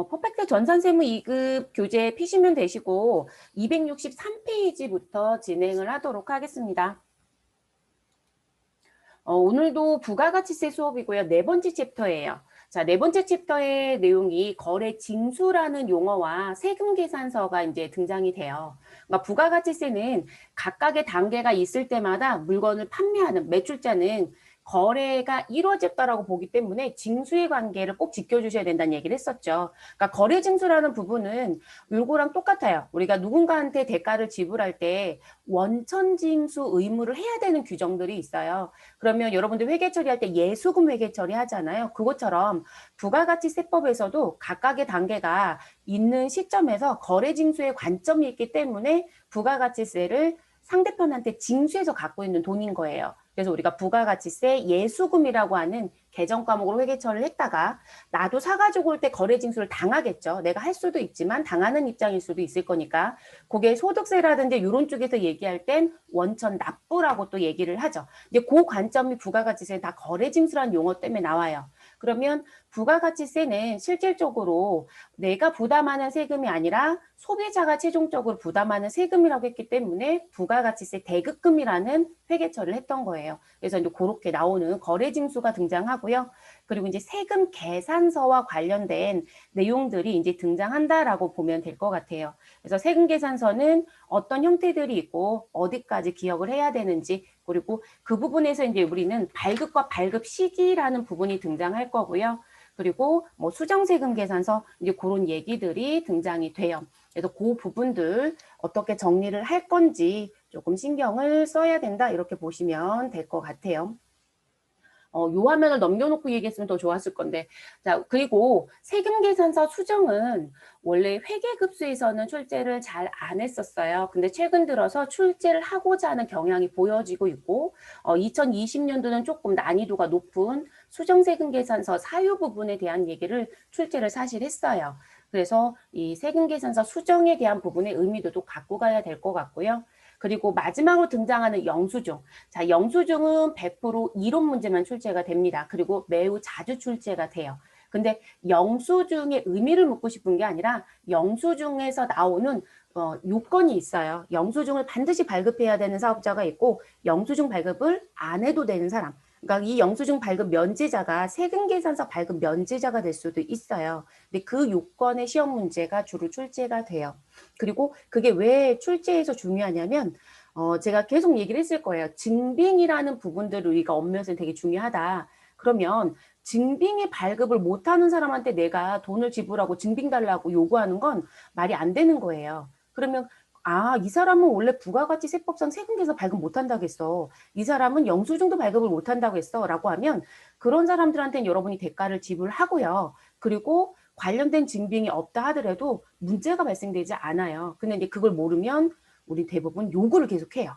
퍼펙트 전산세무 2급 교재 피시면 되시고 263페이지부터 진행을 하도록 하겠습니다. 오늘도 부가가치세 수업이고요. 네 번째 챕터예요. 자, 네 번째 챕터의 내용이 거래 징수라는 용어와 세금 계산서가 이제 등장이 돼요. 그러니까 부가가치세는 각각의 단계가 있을 때마다 물건을 판매하는 매출자는 거래가 이루어졌다라고 보기 때문에 징수의 관계를 꼭 지켜주셔야 된다는 얘기를 했었죠. 그러니까 거래 징수라는 부분은 요거랑 똑같아요. 우리가 누군가한테 대가를 지불할 때 원천징수 의무를 해야 되는 규정들이 있어요. 그러면 여러분들 회계 처리할 때 예수금 회계 처리하잖아요. 그것처럼 부가가치세법에서도 각각의 단계가 있는 시점에서 거래징수의 관점이 있기 때문에 부가가치세를 상대편한테 징수해서 갖고 있는 돈인 거예요. 그래서 우리가 부가가치세 예수금이라고 하는 개정 과목으로 회계 처리를 했다가 나도 사가지고 올 때 거래징수를 당하겠죠. 내가 할 수도 있지만 당하는 입장일 수도 있을 거니까 그게 소득세라든지 이런 쪽에서 얘기할 땐 원천 납부라고 또 얘기를 하죠. 이제 그 관점이 부가가치세 다 거래징수라는 용어 때문에 나와요. 그러면 부가가치세는 실질적으로 내가 부담하는 세금이 아니라 소비자가 최종적으로 부담하는 세금이라고 했기 때문에 부가가치세 대급금이라는 회계처리를 했던 거예요. 그래서 이제 그렇게 나오는 거래징수가 등장하고요. 그리고 이제 세금 계산서와 관련된 내용들이 이제 등장한다라고 보면 될 것 같아요. 그래서 세금 계산서는 어떤 형태들이 있고 어디까지 기억을 해야 되는지 그리고 그 부분에서 이제 우리는 발급과 발급 시기라는 부분이 등장할 거고요. 그리고 뭐 수정세금 계산서 이제 그런 얘기들이 등장이 돼요. 그래서 그 부분들 어떻게 정리를 할 건지 조금 신경을 써야 된다 이렇게 보시면 될 것 같아요. 요 화면을 넘겨놓고 얘기했으면 더 좋았을 건데. 자, 그리고 세금계산서 수정은 원래 회계급수에서는 출제를 잘 안 했었어요. 근데 최근 들어서 출제를 하고자 하는 경향이 보여지고 있고, 2020년도는 조금 난이도가 높은 수정세금계산서 사유 부분에 대한 얘기를 출제를 사실 했어요. 그래서 이 세금계산서 수정에 대한 부분의 의미도 또 갖고 가야 될 것 같고요. 그리고 마지막으로 등장하는 영수증. 자, 영수증은 100% 이론 문제만 출제가 됩니다. 그리고 매우 자주 출제가 돼요. 근데 영수증의 의미를 묻고 싶은 게 아니라 영수증에서 나오는 요건이 있어요. 영수증을 반드시 발급해야 되는 사업자가 있고 영수증 발급을 안 해도 되는 사람. 그러니까 이 영수증 발급 면제자가 세금계산서 발급 면제자가 될 수도 있어요. 근데 그 요건의 시험 문제가 주로 출제가 돼요. 그리고 그게 왜 출제에서 중요하냐면 제가 계속 얘기를 했을 거예요. 증빙이라는 부분들을 우리가 업무에서는 되게 중요하다. 그러면 증빙의 발급을 못하는 사람한테 내가 돈을 지불하고 증빙 달라고 요구하는 건 말이 안 되는 거예요. 그러면 이 사람은 원래 부가가치세법상 세금계산 발급 못한다고 했어. 이 사람은 영수증도 발급을 못한다고 했어. 라고 하면 그런 사람들한테는 여러분이 대가를 지불하고요. 그리고 관련된 증빙이 없다 하더라도 문제가 발생되지 않아요. 근데 이제 그걸 모르면 우리 대부분 요구를 계속해요.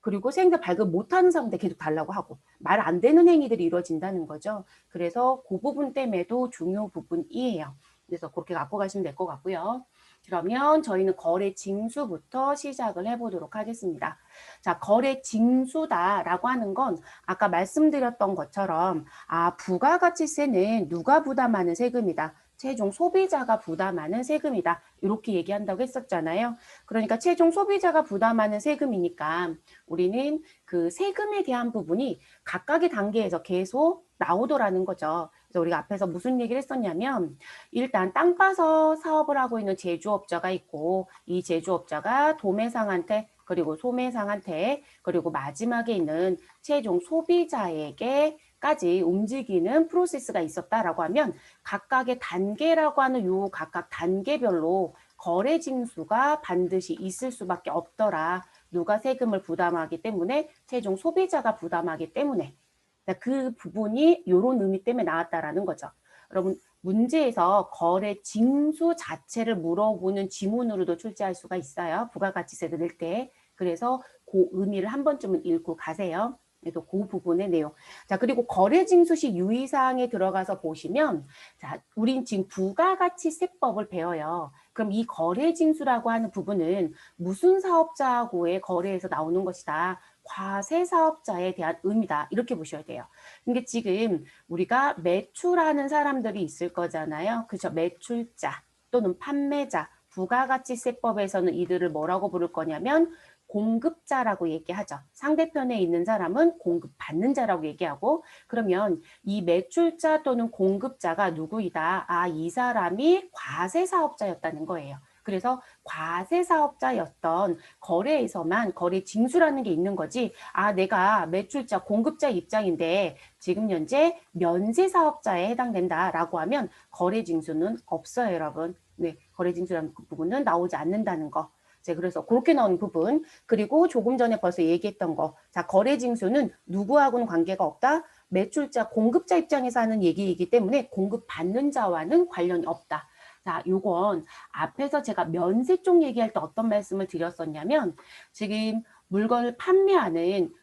그리고 세금자 발급 못하는 사람한테 계속 달라고 하고 말 안 되는 행위들이 이루어진다는 거죠. 그래서 그 부분 때문에도 중요 부분이에요. 그래서 그렇게 갖고 가시면 될 것 같고요. 그러면 저희는 거래 징수부터 시작을 해보도록 하겠습니다. 자, 거래 징수다라고 하는 건 아까 말씀드렸던 것처럼 부가가치세는 누가 부담하는 세금이다. 최종 소비자가 부담하는 세금이다. 이렇게 얘기한다고 했었잖아요. 그러니까 최종 소비자가 부담하는 세금이니까 우리는 그 세금에 대한 부분이 각각의 단계에서 계속 나오더라는 거죠. 그래서 우리가 앞에서 무슨 얘기를 했었냐면 일단 땅 파서 사업을 하고 있는 제조업자가 있고 이 제조업자가 도매상한테 그리고 소매상한테 그리고 마지막에 있는 최종 소비자에게까지 움직이는 프로세스가 있었다라고 하면 각각의 단계라고 하는 요 각각 단계별로 거래 징수가 반드시 있을 수밖에 없더라. 누가 세금을 부담하기 때문에 최종 소비자가 부담하기 때문에 그 부분이 이런 의미 때문에 나왔다라는 거죠. 여러분 문제에서 거래 징수 자체를 물어보는 지문으로도 출제할 수가 있어요. 부가가치세를 낼 때. 그래서 그 의미를 한 번쯤은 읽고 가세요. 그래서 그 부분의 내용. 자, 그리고 거래징수시 유의사항에 들어가서 보시면, 자, 우린 지금 부가가치세법을 배워요. 그럼 이 거래징수라고 하는 부분은 무슨 사업자하고의 거래에서 나오는 것이다. 과세 사업자에 대한 의미다. 이렇게 보셔야 돼요. 근데 지금 우리가 매출하는 사람들이 있을 거잖아요. 그죠? 매출자 또는 판매자, 부가가치세법에서는 이들을 뭐라고 부를 거냐면 공급자라고 얘기하죠. 상대편에 있는 사람은 공급받는 자라고 얘기하고, 그러면 이 매출자 또는 공급자가 누구이다? 아, 이 사람이 과세 사업자였다는 거예요. 그래서 과세 사업자였던 거래에서만 거래 징수라는 게 있는 거지. 아, 내가 매출자, 공급자 입장인데 지금 현재 면세 사업자에 해당된다라고 하면 거래 징수는 없어요, 여러분. 네, 거래 징수라는 그 부분은 나오지 않는다는 거. 그래서 그렇게 나온 부분, 그리고 조금 전에 벌써 얘기했던 거. 자, 거래 징수는 누구하고는 관계가 없다. 매출자, 공급자 입장에서 하는 얘기이기 때문에 공급받는 자와는 관련이 없다. 자, 요건 앞에서 제가 면세 쪽 얘기할 때 어떤 말씀을 드렸었냐면, 지금 물건을 판매하는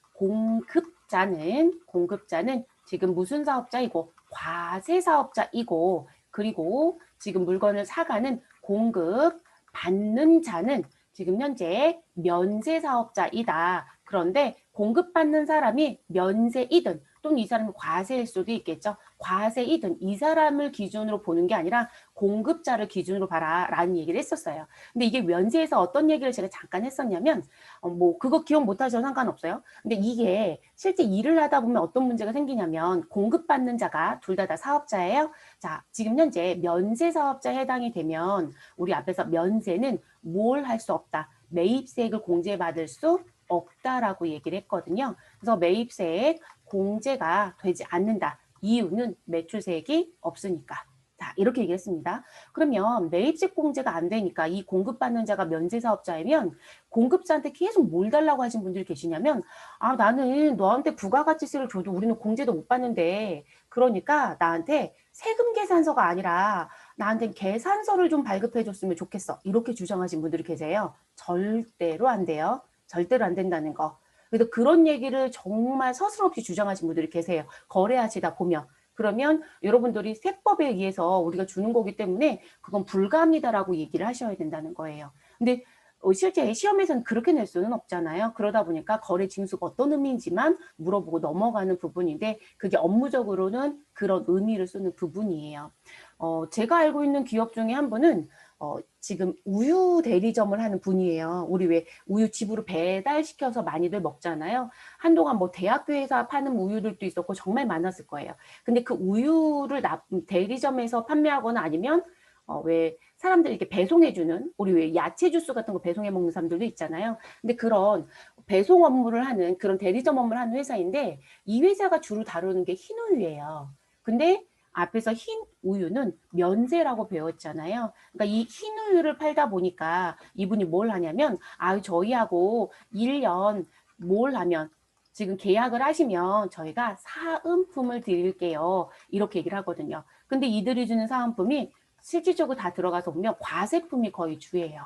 공급자는 지금 무슨 사업자이고 과세 사업자이고, 그리고 지금 물건을 사가는 공급 받는 자는 지금 현재 면세 사업자이다. 그런데 공급받는 사람이 면세이든 또는 이 사람이 과세일 수도 있겠죠. 과세이든 이 사람을 기준으로 보는 게 아니라 공급자를 기준으로 봐라라는 얘기를 했었어요. 근데 이게 면세에서 어떤 얘기를 제가 잠깐 했었냐면 뭐 그거 기억 못 하셔도 상관없어요. 근데 이게 실제 일을 하다 보면 어떤 문제가 생기냐면 공급받는 자가 둘 다 사업자예요. 자, 지금 현재 면세 사업자에 해당이 되면 우리 앞에서 면세는 뭘 할 수 없다. 매입세액을 공제받을 수 없다라고 얘기를 했거든요. 그래서 매입세액 공제가 되지 않는다. 이유는 매출세액이 없으니까. 자, 이렇게 얘기했습니다. 그러면 매입세액 공제가 안 되니까 이 공급받는 자가 면세사업자이면 공급자한테 계속 뭘 달라고 하신 분들이 계시냐면 아, 나는 너한테 부가가치세를 줘도 우리는 공제도 못 받는데 그러니까 나한테 세금 계산서가 아니라 나한테 계산서를 좀 발급해 줬으면 좋겠어. 이렇게 주장하신 분들이 계세요. 절대로 안 돼요. 절대로 안 된다는 거. 그래서 그런 얘기를 정말 서슴없이 주장하신 분들이 계세요. 거래하시다 보면. 그러면 여러분들이 세법에 의해서 우리가 주는 거기 때문에 그건 불가합니다라고 얘기를 하셔야 된다는 거예요. 근데 실제 시험에서는 그렇게 낼 수는 없잖아요. 그러다 보니까 거래 징수가 어떤 의미인지만 물어보고 넘어가는 부분인데 그게 업무적으로는 그런 의미를 쓰는 부분이에요. 제가 알고 있는 기업 중에 한 분은 지금 우유 대리점을 하는 분이에요. 우리 왜 우유 집으로 배달시켜서 많이들 먹잖아요. 한동안 뭐 대학교에서 파는 우유들도 있었고 정말 많았을 거예요. 근데 그 우유를 대리점에서 판매하거나 아니면 왜 사람들이 이렇게 배송해주는 우리 왜 야채 주스 같은 거 배송해 먹는 사람들도 있잖아요. 근데 그런 배송 업무를 하는 그런 대리점 업무를 하는 회사인데 이 회사가 주로 다루는 게 흰 우유예요. 근데 앞에서 흰 우유는 면세라고 배웠잖아요. 그러니까 이 흰 우유를 팔다 보니까 이분이 뭘 하냐면 저희하고 1년 뭘 하면 지금 계약을 하시면 저희가 사은품을 드릴게요. 이렇게 얘기를 하거든요. 근데 이들이 주는 사은품이 실질적으로 다 들어가서 보면 과세품이 거의 주예요.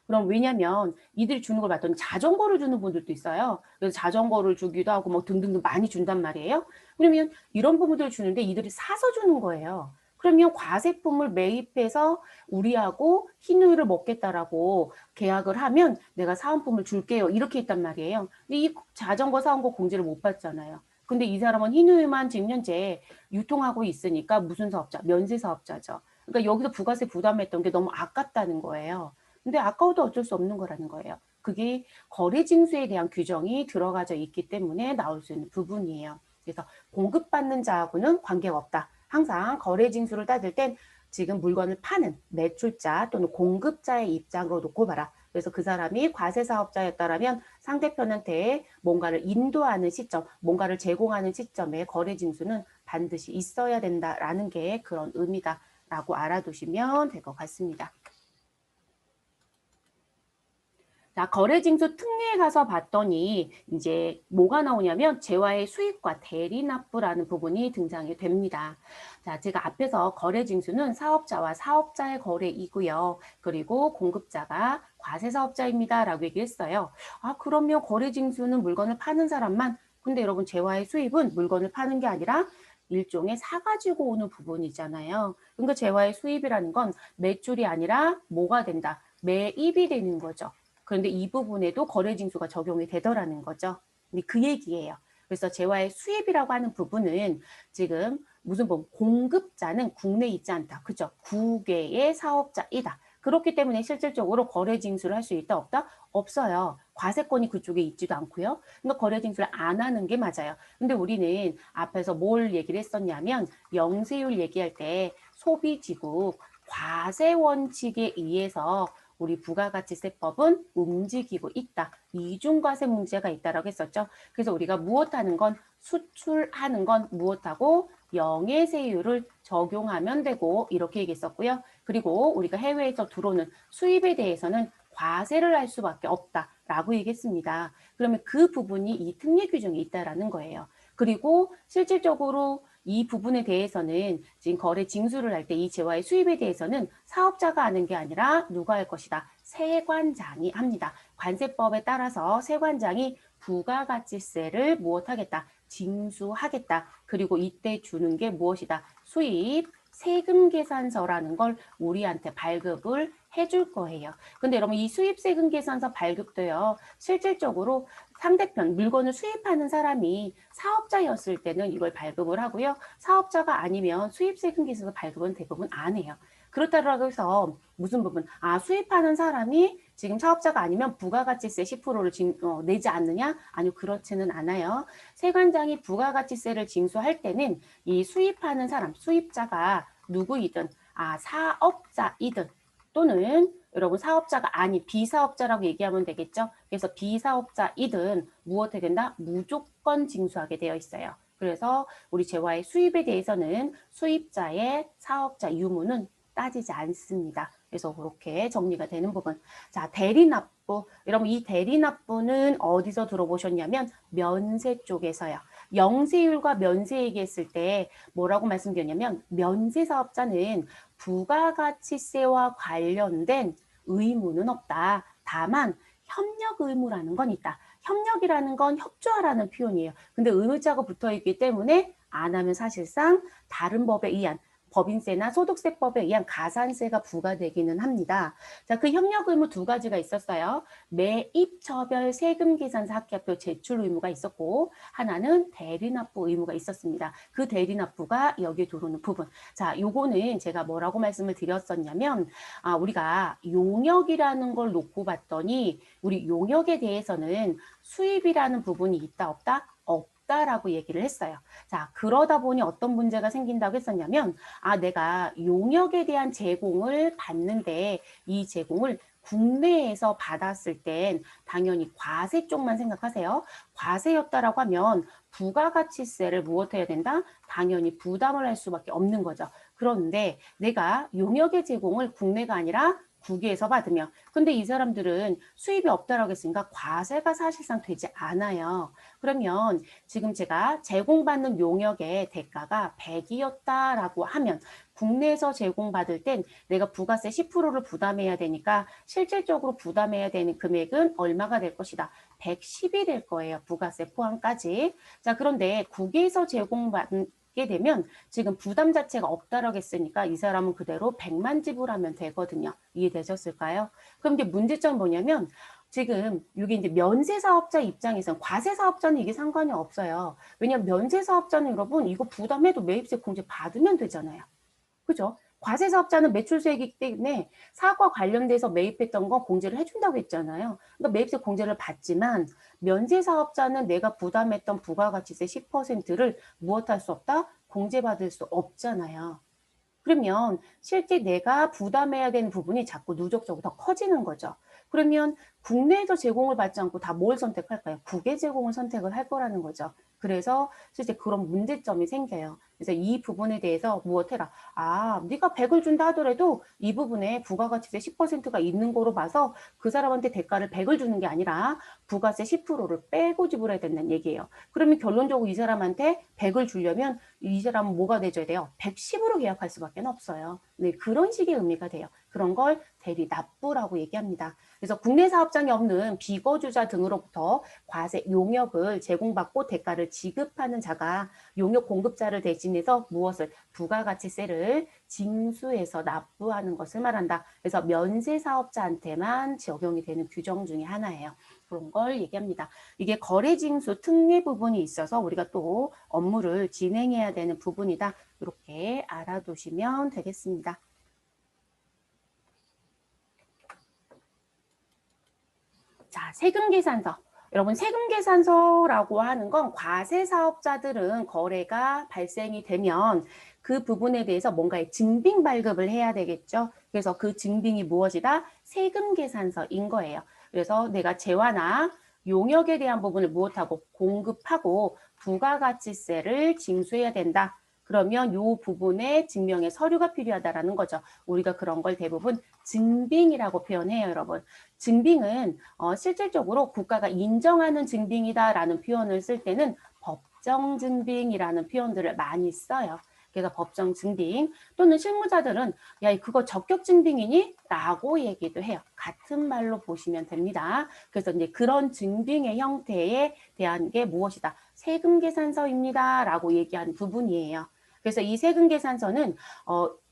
그럼 왜냐면 이들이 주는 걸 봤더니 자전거를 주는 분들도 있어요. 그래서 자전거를 주기도 하고 뭐 등등등 많이 준단 말이에요. 그러면 이런 부분들을 주는데 이들이 사서 주는 거예요. 그러면 과세품을 매입해서 우리하고 흰우유를 먹겠다라고 계약을 하면 내가 사은품을 줄게요. 이렇게 했단 말이에요. 근데 이 자전거 사온 거 공제를 못 받잖아요. 근데 이 사람은 흰우유만 지금 현재 유통하고 있으니까 무슨 사업자? 면세 사업자죠. 그러니까 여기서 부가세 부담했던 게 너무 아깝다는 거예요. 근데 아까워도 어쩔 수 없는 거라는 거예요. 그게 거래징수에 대한 규정이 들어가져 있기 때문에 나올 수 있는 부분이에요. 그래서 공급받는 자하고는 관계가 없다. 항상 거래징수를 따질 땐 지금 물건을 파는 매출자 또는 공급자의 입장으로 놓고 봐라. 그래서 그 사람이 과세사업자였다라면 상대편한테 뭔가를 인도하는 시점, 뭔가를 제공하는 시점에 거래징수는 반드시 있어야 된다라는 게 그런 의미다라고 알아두시면 될 것 같습니다. 자, 거래징수 특례에 가서 봤더니 이제 뭐가 나오냐면 재화의 수입과 대리납부라는 부분이 등장이 됩니다. 자, 제가 앞에서 거래징수는 사업자와 사업자의 거래이고요. 그리고 공급자가 과세사업자입니다라고 얘기했어요. 아, 그러면 거래징수는 물건을 파는 사람만, 근데 여러분 재화의 수입은 물건을 파는 게 아니라 일종의 사가지고 오는 부분이잖아요. 그러니까 재화의 수입이라는 건 매출이 아니라 뭐가 된다? 매입이 되는 거죠. 그런데 이 부분에도 거래징수가 적용이 되더라는 거죠. 근데 그 얘기예요. 그래서 재화의 수입이라고 하는 부분은 지금 무슨 부분? 공급자는 국내에 있지 않다. 그죠? 국외의 사업자이다. 그렇기 때문에 실질적으로 거래 징수를 할 수 있다 없다? 없어요. 과세권이 그쪽에 있지도 않고요. 그러니까 거래 징수를 안 하는 게 맞아요. 근데 우리는 앞에서 뭘 얘기를 했었냐면 영세율 얘기할 때 소비지국 과세 원칙에 의해서 우리 부가가치세법은 움직이고 있다. 이중과세 문제가 있다라고 했었죠. 그래서 우리가 무엇하는 건 수출하는 건 무엇하고 영해세율을 적용하면 되고 이렇게 얘기했었고요. 그리고 우리가 해외에서 들어오는 수입에 대해서는 과세를 할 수밖에 없다라고 얘기했습니다. 그러면 그 부분이 이 특례 규정에 있다라는 거예요. 그리고 실질적으로 이 부분에 대해서는 지금 거래 징수를 할 때 이 재화의 수입에 대해서는 사업자가 하는 게 아니라 누가 할 것이다. 세관장이 합니다. 관세법에 따라서 세관장이 부가가치세를 무엇하겠다. 징수하겠다. 그리고 이때 주는 게 무엇이다. 수입 세금 계산서라는 걸 우리한테 발급을 해줄 거예요. 근데 여러분 이 수입 세금 계산서 발급도요. 실질적으로 상대편 물건을 수입하는 사람이 사업자였을 때는 이걸 발급을 하고요. 사업자가 아니면 수입 세금 계산서 발급은 대부분 안 해요. 그렇다고 해서 무슨 부분? 수입하는 사람이 지금 사업자가 아니면 부가가치세 10%를 내지 않느냐? 아니요, 그렇지는 않아요. 세관장이 부가가치세를 징수할 때는 이 수입하는 사람, 수입자가 누구이든, 사업자이든 또는 여러분 사업자가 아닌 비사업자라고 얘기하면 되겠죠. 그래서 비사업자이든 무엇이 된다? 무조건 징수하게 되어 있어요. 그래서 우리 재화의 수입에 대해서는 수입자의 사업자 유무는 따지지 않습니다. 그래서 그렇게 정리가 되는 부분. 자, 대리납부. 여러분 이 대리납부는 어디서 들어보셨냐면 면세 쪽에서요. 영세율과 면세 얘기했을 때 뭐라고 말씀드렸냐면 면세 사업자는 부가가치세와 관련된 의무는 없다. 다만 협력 의무라는 건 있다. 협력이라는 건 협조하라는 표현이에요. 근데 의무자가 붙어 있기 때문에 안 하면 사실상 다른 법에 의한 법인세나 소득세법에 의한 가산세가 부과되기는 합니다. 자, 그 협력 의무 두 가지가 있었어요. 매입처별 세금계산서 합계표 제출 의무가 있었고 하나는 대리납부 의무가 있었습니다. 그 대리납부가 여기에 들어오는 부분. 자, 요거는 제가 뭐라고 말씀을 드렸었냐면 우리가 용역이라는 걸 놓고 봤더니 우리 용역에 대해서는 수입이라는 부분이 있다 없다? 없다라고 얘기를 했어요. 자, 그러다 보니 어떤 문제가 생긴다고 했었냐면 내가 용역에 대한 제공을 받는데 이 제공을 국내에서 받았을 땐 당연히 과세 쪽만 생각하세요. 과세였다라고 하면 부가가치세를 무엇해야 된다? 당연히 부담을 할 수밖에 없는 거죠. 그런데 내가 용역의 제공을 국내가 아니라 국외에서 받으면 근데 이 사람들은 수입이 없다라고 했으니까 과세가 사실상 되지 않아요. 그러면 지금 제가 제공받는 용역의 대가가 100이었다라고 하면 국내에서 제공받을 땐 내가 부가세 10%를 부담해야 되니까 실질적으로 부담해야 되는 금액은 얼마가 될 것이다. 110이 될 거예요. 부가세 포함까지. 자, 그런데 국외에서 제공받는 게 되면 지금 부담 자체가 없다라고 했으니까 이 사람은 그대로 100만 지불하면 되거든요. 이해되셨을까요? 그럼 이제 문제점은 뭐냐면 지금 이게 이제 면세 사업자 입장에서는 과세 사업자는 이게 상관이 없어요. 왜냐면 면세 사업자는 여러분 이거 부담해도 매입세 공제 받으면 되잖아요. 그죠? 과세 사업자는 매출 수익이기 때문에 사업과 관련돼서 매입했던 거 공제를 해준다고 했잖아요. 그러니까 매입세 공제를 받지만 면세 사업자는 내가 부담했던 부가가치세 10%를 무엇할 수 없다? 공제받을 수 없잖아요. 그러면 실제 내가 부담해야 되는 부분이 자꾸 누적적으로 더 커지는 거죠. 그러면 국내에서 제공을 받지 않고 다 뭘 선택할까요? 국외 제공을 선택을 할 거라는 거죠. 그래서 실제 그런 문제점이 생겨요. 그래서 이 부분에 대해서 무엇해라. 네가 100을 준다 하더라도 이 부분에 부가가치세 10%가 있는 거로 봐서 그 사람한테 대가를 100을 주는 게 아니라 부가세 10%를 빼고 지불해야 된다는 얘기예요. 그러면 결론적으로 이 사람한테 100을 주려면 이 사람은 뭐가 돼줘야 돼요? 110으로 계약할 수밖에 없어요. 네, 그런 식의 의미가 돼요. 그런 걸 대리 납부라고 얘기합니다. 그래서 국내 사업장이 없는 비거주자 등으로부터 과세 용역을 제공받고 대가를 지급하는 자가 용역 공급자를 대신해서 무엇을 부가가치세를 징수해서 납부하는 것을 말한다. 그래서 면세 사업자한테만 적용이 되는 규정 중에 하나예요. 그런 걸 얘기합니다. 이게 거래징수 특례 부분이 있어서 우리가 또 업무를 진행해야 되는 부분이다. 이렇게 알아두시면 되겠습니다. 자, 세금계산서. 여러분, 세금계산서라고 하는 건 과세 사업자들은 거래가 발생이 되면 그 부분에 대해서 뭔가의 증빙 발급을 해야 되겠죠. 그래서 그 증빙이 무엇이다? 세금계산서인 거예요. 그래서 내가 재화나 용역에 대한 부분을 무엇하고 공급하고 부가가치세를 징수해야 된다. 그러면 이 부분에 증명의 서류가 필요하다라는 거죠. 우리가 그런 걸 대부분 증빙이라고 표현해요, 여러분. 증빙은 실질적으로 국가가 인정하는 증빙이다라는 표현을 쓸 때는 법정 증빙이라는 표현들을 많이 써요. 그래서 법정 증빙 또는 실무자들은 야, 그거 적격 증빙이니? 라고 얘기도 해요. 같은 말로 보시면 됩니다. 그래서 이제 그런 증빙의 형태에 대한 게 무엇이다? 세금계산서입니다. 라고 얘기하는 부분이에요. 그래서 이 세금계산서는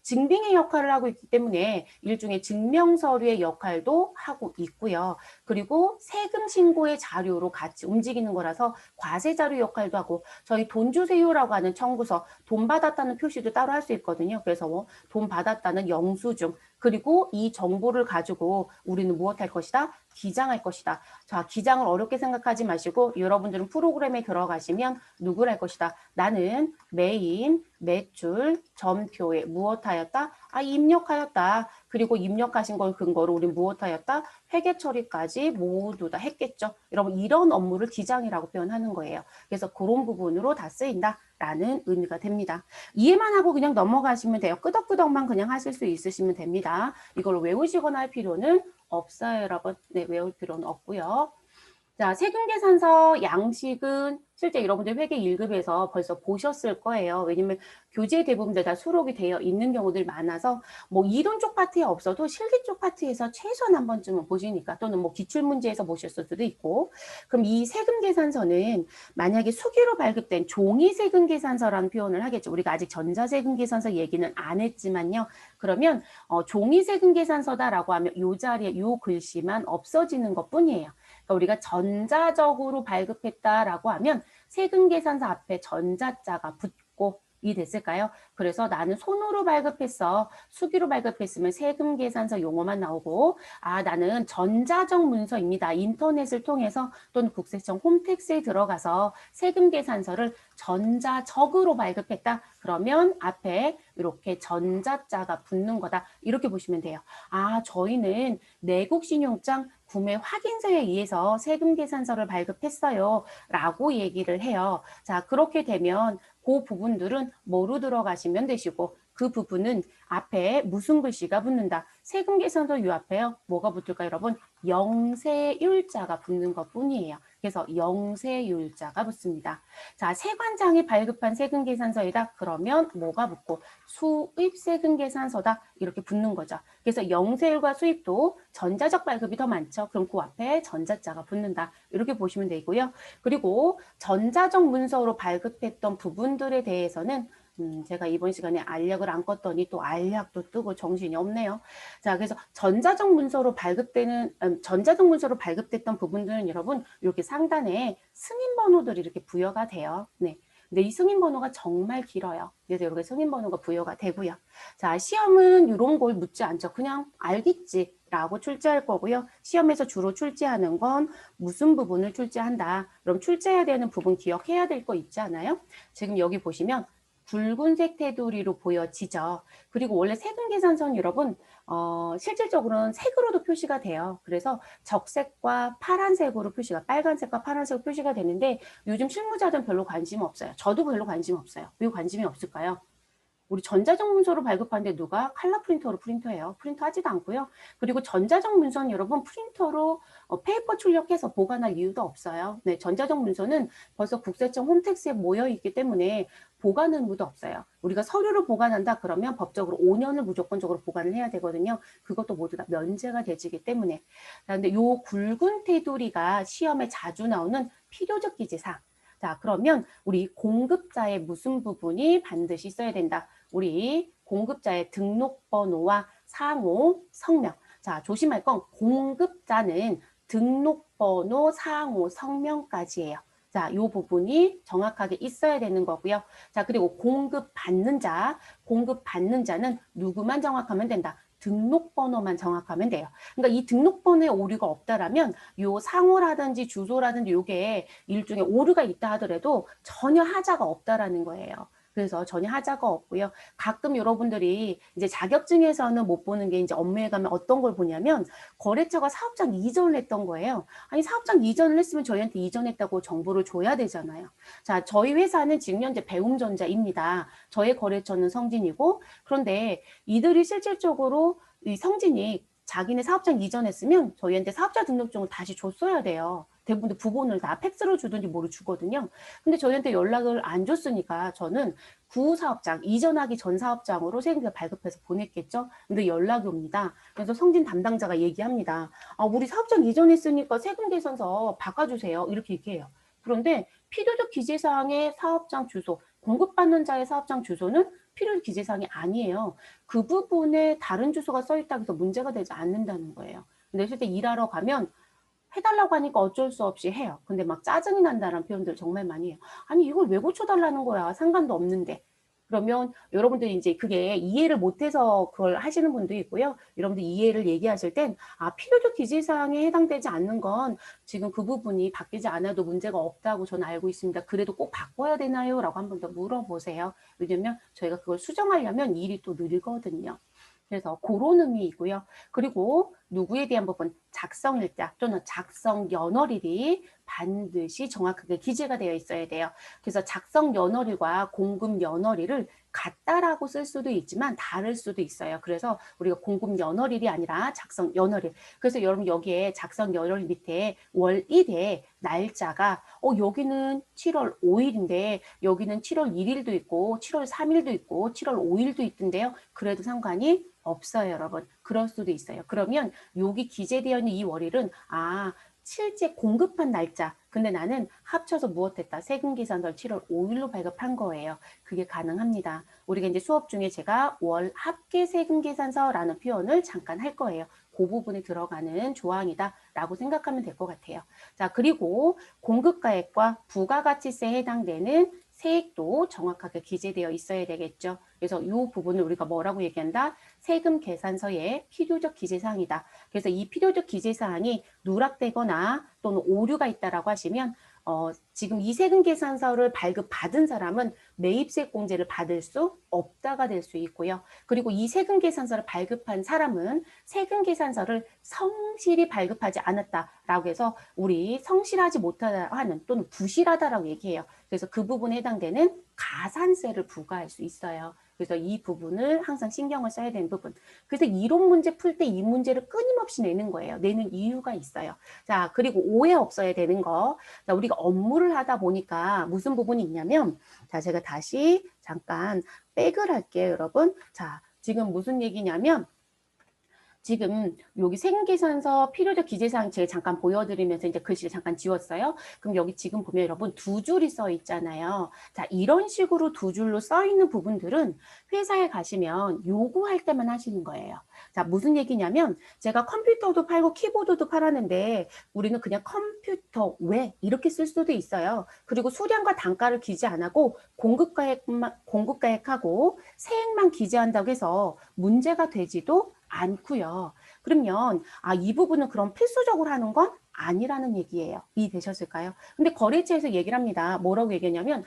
증빙의 역할을 하고 있기 때문에 일종의 증명서류의 역할도 하고 있고요. 그리고 세금 신고의 자료로 같이 움직이는 거라서 과세 자료 역할도 하고 저희 돈 주세요라고 하는 청구서 돈 받았다는 표시도 따로 할 수 있거든요. 그래서 뭐 돈 받았다는 영수증 그리고 이 정보를 가지고 우리는 무엇할 것이다? 기장할 것이다. 자, 기장을 어렵게 생각하지 마시고 여러분들은 프로그램에 들어가시면 누구를 할 것이다. 나는 메인, 매출, 점표에 무엇하였다? 입력하였다. 그리고 입력하신 걸 근거로 우리 무엇하였다? 회계 처리까지 모두 다 했겠죠. 여러분 이런 업무를 기장이라고 표현하는 거예요. 그래서 그런 부분으로 다 쓰인다라는 의미가 됩니다. 이해만 하고 그냥 넘어가시면 돼요. 끄덕끄덕만 그냥 하실 수 있으시면 됩니다. 이걸 외우시거나 할 필요는 없어요, 여러분. 네, 외울 필요는 없고요. 자, 세금계산서 양식은 실제 여러분들 회계 1급에서 벌써 보셨을 거예요. 왜냐면 교재 대부분 다 수록이 되어 있는 경우들이 많아서 뭐 이론 쪽 파트에 없어도 실기 쪽 파트에서 최소한 한 번쯤은 보시니까 또는 뭐 기출문제에서 보셨을 수도 있고 그럼 이 세금계산서는 만약에 수기로 발급된 종이 세금계산서라는 표현을 하겠죠. 우리가 아직 전자세금계산서 얘기는 안 했지만요. 그러면 종이 세금계산서다라고 하면 이 자리에 이 글씨만 없어지는 것 뿐이에요. 그러니까 우리가 전자적으로 발급했다라고 하면 세금계산서 앞에 전자자가 붙고 이 됐을까요? 그래서 나는 손으로 발급했어. 수기로 발급했으면 세금계산서 용어만 나오고 나는 전자적 문서입니다. 인터넷을 통해서 또는 국세청 홈택스에 들어가서 세금계산서를 전자적으로 발급했다. 그러면 앞에 이렇게 전자자가 붙는 거다. 이렇게 보시면 돼요. 저희는 내국신용장 구매 확인서에 의해서 세금계산서를 발급했어요. 라고 얘기를 해요. 자, 그렇게 되면 그 부분들은 뭐로 들어가시면 되시고 그 부분은 앞에 무슨 글씨가 붙는다. 세금계산서 요 앞에요. 뭐가 붙을까요, 여러분? 영세율자가 붙는 것 뿐이에요. 그래서 영세율자가 붙습니다. 자, 세관장이 발급한 세금계산서이다. 그러면 뭐가 붙고 수입세금계산서다. 이렇게 붙는 거죠. 그래서 영세율과 수입도 전자적 발급이 더 많죠. 그럼 그 앞에 전자자가 붙는다. 이렇게 보시면 되고요. 그리고 전자적 문서로 발급했던 부분들에 대해서는 제가 이번 시간에 알약을 안 껐더니 또 알약도 뜨고 정신이 없네요. 자, 그래서 전자적 문서로 발급됐던 부분들은 여러분 이렇게 상단에 승인 번호들이 이렇게 부여가 돼요. 네. 근데 이 승인 번호가 정말 길어요. 그래서 이렇게 승인 번호가 부여가 되고요. 자, 시험은 이런 걸 묻지 않죠. 그냥 알겠지. 라고 출제할 거고요. 시험에서 주로 출제하는 건 무슨 부분을 출제한다. 그럼 출제해야 되는 부분 기억해야 될 거 있지 않아요? 지금 여기 보시면 붉은색 테두리로 보여지죠. 그리고 원래 세금계산서는 여러분 실질적으로는 색으로도 표시가 돼요. 그래서 적색과 파란색으로 표시가 빨간색과 파란색으로 표시가 되는데 요즘 실무자들은 별로 관심 없어요. 저도 별로 관심 없어요. 왜 관심이 없을까요? 우리 전자적 문서로 발급하는데 누가 칼라 프린터로 프린터해요? 프린터하지도 않고요. 그리고 전자적 문서는 여러분 프린터로 페이퍼 출력해서 보관할 이유도 없어요. 네, 전자적 문서는 벌써 국세청 홈택스에 모여 있기 때문에 보관 의무도 없어요. 우리가 서류를 보관한다 그러면 법적으로 5년을 무조건적으로 보관을 해야 되거든요. 그것도 모두 다 면제가 되지기 때문에. 그런데 요 굵은 테두리가 시험에 자주 나오는 필요적 기재사항. 자, 그러면 우리 공급자의 무슨 부분이 반드시 있어야 된다. 우리 공급자의 등록번호와 상호, 성명. 자, 조심할 건 공급자는 등록번호, 상호, 성명까지예요. 자, 이 부분이 정확하게 있어야 되는 거고요. 자, 그리고 공급받는 자는 누구만 정확하면 된다. 등록번호만 정확하면 돼요. 그러니까 이 등록번호에 오류가 없다라면 요 상호라든지 주소라든지 요게 일종의 오류가 있다 하더라도 전혀 하자가 없다라는 거예요. 그래서 전혀 하자가 없고요. 가끔 여러분들이 이제 자격증에서는 못 보는 게 이제 업무에 가면 어떤 걸 보냐면 거래처가 사업장 이전을 했던 거예요. 아니 사업장 이전을 했으면 저희한테 이전했다고 정보를 줘야 되잖아요. 자, 저희 회사는 지금 현재 배움전자입니다. 저의 거래처는 성진이고 그런데 이들이 실질적으로 이 성진이 자기네 사업장 이전했으면 저희한테 사업자 등록증을 다시 줬어야 돼요. 대부분 부본을 다 팩스로 주든지 뭐로 주거든요. 근데 저희한테 연락을 안 줬으니까 저는 구 사업장, 이전하기 전 사업장으로 세금계 발급해서 보냈겠죠. 근데 연락이 옵니다. 그래서 성진 담당자가 얘기합니다. 아, 우리 사업장 이전했으니까 세금 계산서 바꿔주세요. 이렇게 얘기해요. 그런데 필요적 기재사항의 사업장 주소, 공급받는 자의 사업장 주소는 필요적 기재사항이 아니에요. 그 부분에 다른 주소가 써있다고 해서 문제가 되지 않는다는 거예요. 근데 실제 일하러 가면 해달라고 하니까 어쩔 수 없이 해요. 근데 막 짜증이 난다는 표현들 정말 많이 해요. 아니 이걸 왜 고쳐달라는 거야. 상관도 없는데. 그러면 여러분들이 이제 그게 이해를 못해서 그걸 하시는 분도 있고요. 여러분들 이해를 얘기하실 땐 필요적 기재사항에 해당되지 않는 건 지금 그 부분이 바뀌지 않아도 문제가 없다고 저는 알고 있습니다. 그래도 꼭 바꿔야 되나요? 라고 한 번 더 물어보세요. 왜냐면 저희가 그걸 수정하려면 일이 또 느리거든요. 그래서 그런 의미이고요. 그리고 누구에 대한 부분, 작성일자 또는 작성연월일이 반드시 정확하게 기재가 되어 있어야 돼요. 그래서 작성연월일과 공급연월일을 같다라고 쓸 수도 있지만 다를 수도 있어요. 그래서 우리가 공급연월일이 아니라 작성연월일. 그래서 여러분 여기에 작성연월일 밑에 월 1에 날짜가 여기는 7월 5일인데 여기는 7월 1일도 있고 7월 3일도 있고 7월 5일도 있던데요. 그래도 상관이 없어요, 여러분. 그럴 수도 있어요. 그러면 여기 기재되어 있는 이 월일은 실제 공급한 날짜. 근데 나는 합쳐서 무엇했다. 세금계산서를 7월 5일로 발급한 거예요. 그게 가능합니다. 우리가 이제 수업 중에 제가 월 합계 세금계산서라는 표현을 잠깐 할 거예요. 그 부분에 들어가는 조항이다라고 생각하면 될 것 같아요. 자, 그리고 공급가액과 부가가치세에 해당되는 세액도 정확하게 기재되어 있어야 되겠죠. 그래서 이 부분을 우리가 뭐라고 얘기한다? 세금 계산서의 필요적 기재사항이다. 그래서 이 필요적 기재사항이 누락되거나 또는 오류가 있다라고 하시면 지금 이 세금 계산서를 발급받은 사람은 매입세 공제를 받을 수 없다가 될 수 있고요. 그리고 이 세금 계산서를 발급한 사람은 세금 계산서를 성실히 발급하지 않았다라고 해서 우리 성실하지 못하다 하는 또는 부실하다라고 얘기해요. 그래서 그 부분에 해당되는 가산세를 부과할 수 있어요. 그래서 이 부분을 항상 신경을 써야 되는 부분. 그래서 이론 문제 풀 때 이 문제를 끊임없이 내는 거예요. 내는 이유가 있어요. 자, 그리고 오해 없어야 되는 거. 자, 우리가 업무를 하다 보니까 무슨 부분이 있냐면, 자, 제가 다시 잠깐 백을 할게요, 여러분. 자, 지금 무슨 얘기냐면, 지금 여기 세금계산서 필요적 기재사항 제가 잠깐 보여드리면서 이제 글씨를 잠깐 지웠어요. 그럼 여기 지금 보면 여러분 두 줄이 써 있잖아요. 자, 이런 식으로 두 줄로 써 있는 부분들은 회사에 가시면 요구할 때만 하시는 거예요. 자, 무슨 얘기냐면 제가 컴퓨터도 팔고 키보드도 팔았는데 우리는 그냥 컴퓨터 왜 이렇게 쓸 수도 있어요. 그리고 수량과 단가를 기재 안 하고 공급가액하고 세액만 기재한다고 해서 문제가 되지도 않고요. 그러면 이 부분은 그럼 필수적으로 하는 건 아니라는 얘기예요. 이해되셨을까요? 근데 거래처에서 얘기를 합니다. 뭐라고 얘기하냐면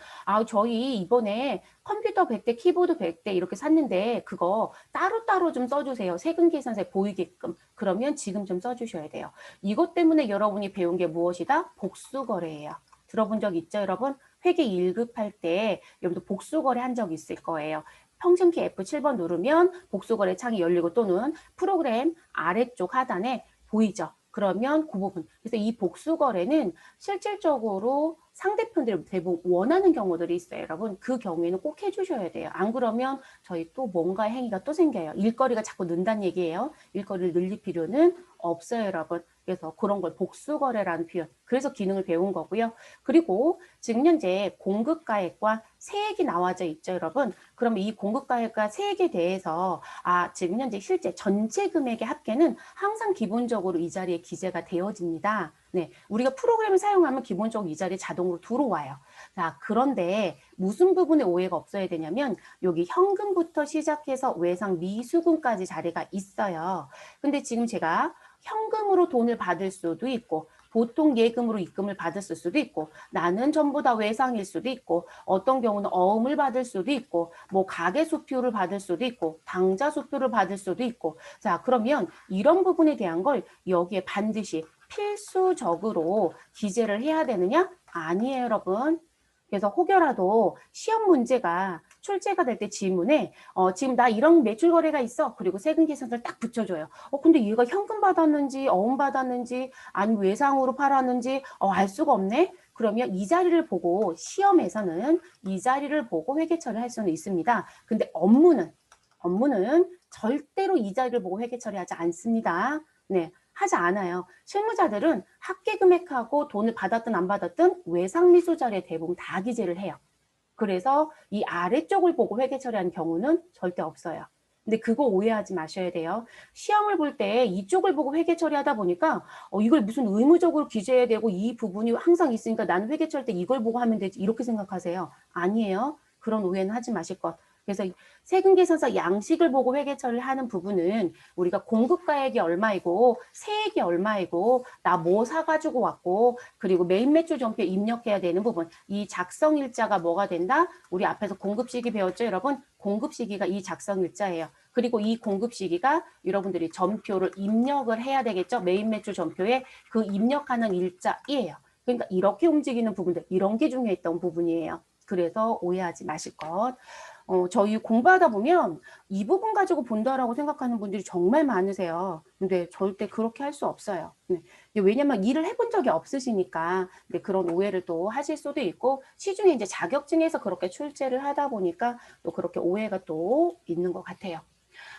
저희 이번에 컴퓨터 100대, 키보드 100대 이렇게 샀는데 그거 따로따로 좀 써주세요. 세금 계산서에 보이게끔. 그러면 지금 좀 써주셔야 돼요. 이것 때문에 여러분이 배운 게 무엇이다? 복수거래예요. 들어본 적 있죠, 여러분? 회계 1급 할 때 여러분도 복수거래 한 적 있을 거예요. 평심키 F7번 누르면 복수거래 창이 열리고 또는 프로그램 아래쪽 하단에 보이죠. 그러면 그 부분. 그래서 이 복수거래는 실질적으로 상대편들이 대부분 원하는 경우들이 있어요. 여러분 그 경우에는 꼭 해주셔야 돼요. 안 그러면 저희 또 뭔가 행위가 또 생겨요. 일거리가 자꾸 는다는 얘기예요. 일거리를 늘릴 필요는 없어요, 여러분. 그래서 그런 걸 복수거래라는 표현. 그래서 기능을 배운 거고요. 그리고 지금 현재 공급가액과 세액이 나와져 있죠, 여러분. 그러면 이 공급가액과 세액에 대해서 지금 현재 실제 전체 금액의 합계는 항상 기본적으로 이 자리에 기재가 되어집니다. 네, 우리가 프로그램을 사용하면 기본적으로 이 자리에 자동으로 들어와요. 자, 그런데 무슨 부분에 오해가 없어야 되냐면 여기 현금부터 시작해서 외상 미수금까지 자리가 있어요. 근데 지금 제가 현금으로 돈을 받을 수도 있고 보통 예금으로 입금을 받았을 수도 있고 나는 전부 다 외상일 수도 있고 어떤 경우는 어음을 받을 수도 있고 뭐 가계수표를 받을 수도 있고 당좌수표를 받을 수도 있고 자 그러면 이런 부분에 대한 걸 여기에 반드시 필수적으로 기재를 해야 되느냐? 아니에요, 여러분. 그래서 혹여라도 시험 문제가 출제가 될 때 지문에 지금 나 이런 매출 거래가 있어. 그리고 세금 계산서를 딱 붙여줘요. 근데 얘가 현금 받았는지 어음 받았는지 아니면 외상으로 팔았는지 알 수가 없네. 그러면 이 자리를 보고 시험에서는 이 자리를 보고 회계 처리를 할 수는 있습니다. 근데 업무는 절대로 이 자리를 보고 회계 처리하지 않습니다. 네. 하지 않아요. 실무자들은 합계 금액하고 돈을 받았든 안 받았든 외상 미수 자리에 대부분 다 기재를 해요. 그래서 이 아래쪽을 보고 회계 처리하는 경우는 절대 없어요. 근데 그거 오해하지 마셔야 돼요. 시험을 볼 때 이쪽을 보고 회계 처리하다 보니까 이걸 무슨 의무적으로 기재해야 되고 이 부분이 항상 있으니까 나는 회계 처리 때 이걸 보고 하면 되지 이렇게 생각하세요. 아니에요. 그런 오해는 하지 마실 것. 그래서 세금계산서 양식을 보고 회계 처리를 하는 부분은 우리가 공급가액이 얼마이고 세액이 얼마이고 나 뭐 사가지고 왔고 그리고 메인 매출 전표에 입력해야 되는 부분 이 작성일자가 뭐가 된다? 우리 앞에서 공급시기 배웠죠 여러분? 공급시기가 이 작성일자예요. 그리고 이 공급시기가 여러분들이 전표를 입력을 해야 되겠죠? 메인 매출 전표에 그 입력하는 일자이에요. 그러니까 이렇게 움직이는 부분들 이런 게 중요했던 부분이에요. 그래서 오해하지 마실 것. 저희 공부하다 보면 이 부분 가지고 본다라고 생각하는 분들이 정말 많으세요. 근데 절대 그렇게 할 수 없어요. 왜냐면 일을 해본 적이 없으시니까 그런 오해를 또 하실 수도 있고 시중에 이제 자격증에서 그렇게 출제를 하다 보니까 또 그렇게 오해가 또 있는 것 같아요.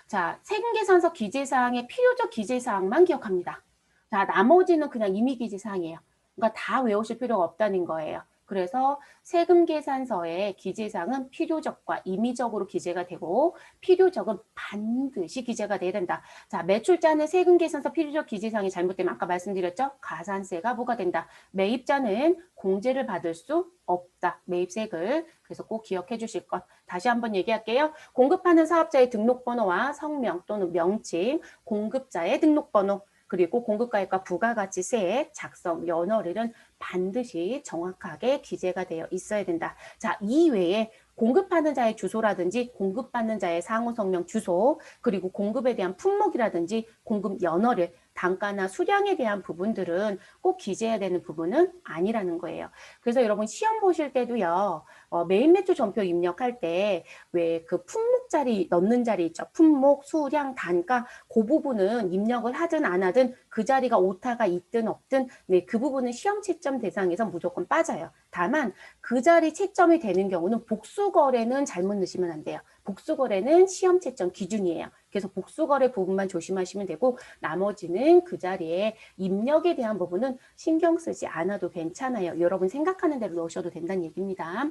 자, 세금계산서 기재사항의 필요적 기재사항만 기억합니다. 자, 나머지는 그냥 임의기재사항이에요. 그러니까 다 외우실 필요가 없다는 거예요. 그래서 세금계산서의 기재사항은 필요적과 임의적으로 기재가 되고 필요적은 반드시 기재가 돼야 된다. 자, 매출자는 세금계산서 필요적 기재사항이 잘못되면 아까 말씀드렸죠? 가산세가 부과된다. 매입자는 공제를 받을 수 없다. 매입세액을. 그래서 꼭 기억해 주실 것. 다시 한번 얘기할게요. 공급하는 사업자의 등록번호와 성명 또는 명칭, 공급자의 등록번호, 그리고 공급가액과 부가가치세액 작성 연월일은 반드시 정확하게 기재가 되어 있어야 된다. 자, 이외에 공급하는 자의 주소라든지 공급받는 자의 상호 성명 주소 그리고 공급에 대한 품목이라든지 공급 연월일 단가나 수량에 대한 부분들은 꼭 기재해야 되는 부분은 아니라는 거예요. 그래서 여러분 시험 보실 때도요. 메인 매출 전표 입력할 때 왜 그 품목 자리 넣는 자리 있죠. 품목, 수량, 단가 그 부분은 입력을 하든 안 하든 그 자리가 오타가 있든 없든 그 부분은 시험 채점 대상에서 무조건 빠져요. 다만 그 자리 채점이 되는 경우는 복수거래는 잘못 넣으시면 안 돼요. 복수거래는 시험 채점 기준이에요. 그래서 복수거래 부분만 조심하시면 되고 나머지는 그 자리에 입력에 대한 부분은 신경 쓰지 않아도 괜찮아요. 여러분 생각하는 대로 넣으셔도 된다는 얘기입니다.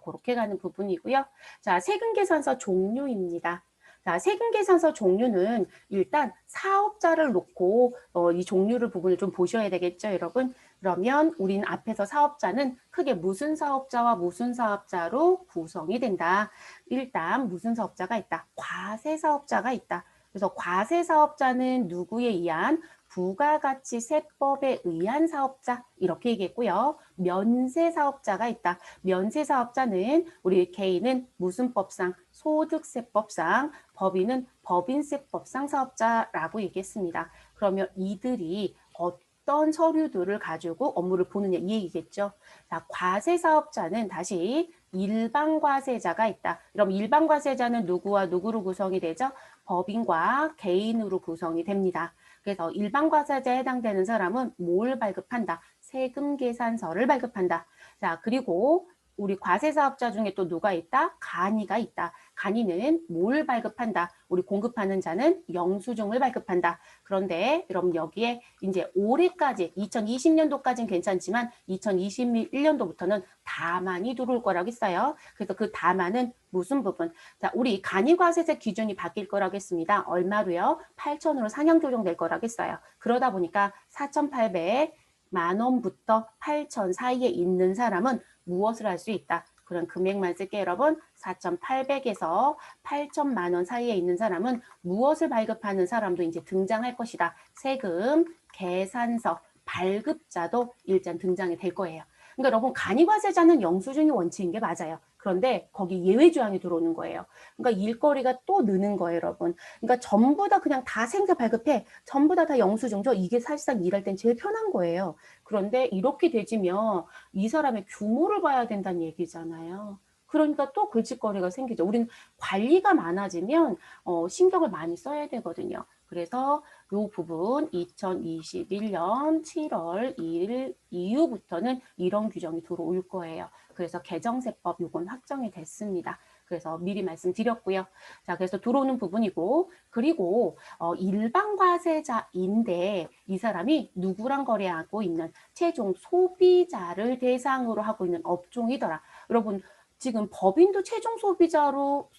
그렇게 가는 부분이고요. 자, 세금계산서 종류입니다. 자, 세금계산서 종류는 일단 사업자를 놓고 이 종류를 부분을 좀 보셔야 되겠죠, 여러분? 그러면 우리는 앞에서 사업자는 크게 무슨 사업자와 무슨 사업자로 구성이 된다. 일단 무슨 사업자가 있다. 과세사업자가 있다. 그래서 과세사업자는 누구에 의한 부가가치세법에 의한 사업자 이렇게 얘기했고요. 면세사업자가 있다. 면세사업자는 우리 개인은 무슨 법상? 소득세법상, 법인은 법인세법상 사업자라고 얘기했습니다. 그러면 이들이 어떤 서류들을 가지고 업무를 보느냐 이 얘기겠죠. 자, 과세사업자는 다시 일반과세자가 있다. 그럼 일반과세자는 누구와 누구로 구성이 되죠? 법인과 개인으로 구성이 됩니다. 그래서 일반과세자에 해당되는 사람은 뭘 발급한다? 세금 계산서를 발급한다. 자, 그리고 우리 과세사업자 중에 또 누가 있다? 간이가 있다. 간이는 뭘 발급한다? 우리 공급하는 자는 영수증을 발급한다. 그런데 그럼 여기에 이제 올해까지 2020년도까지는 괜찮지만 2021년도부터는 다만이 들어올 거라고 했어요. 그래서 그 다만은 무슨 부분? 자, 우리 간이과세세 기준이 바뀔 거라고 했습니다. 얼마로요? 8천으로 상향 조정될 거라고 했어요. 그러다 보니까 4,800만 원부터 8천 사이에 있는 사람은 무엇을 할 수 있다? 그런 금액만 쓸게요, 여러분. 4,800에서 8천만 원 사이에 있는 사람은 무엇을 발급하는 사람도 이제 등장할 것이다. 세금, 계산서, 발급자도 일단 등장이 될 거예요. 그러니까 여러분 간이과세자는 영수증이 원칙인 게 맞아요. 그런데 거기 예외 조항이 들어오는 거예요. 그러니까 일거리가 또 느는 거예요, 여러분. 그러니까 전부 다 그냥 다 생계 발급해. 전부 다 영수증 줘. 이게 사실상 일할 땐 제일 편한 거예요. 그런데 이렇게 되지면 이 사람의 규모를 봐야 된다는 얘기잖아요. 그러니까 또 글짓거리가 생기죠. 우리는 관리가 많아지면 신경을 많이 써야 되거든요. 그래서 이 부분 2021년 7월 1일 이후부터는 이런 규정이 들어올 거예요. 그래서 개정세법 요건 확정이 됐습니다. 그래서 미리 말씀드렸고요. 자, 그래서 들어오는 부분이고, 그리고 일반 과세자인데 이 사람이 누구랑 거래하고 있는 최종 소비자를 대상으로 하고 있는 업종이더라. 여러분, 지금 법인도 최종 소비자로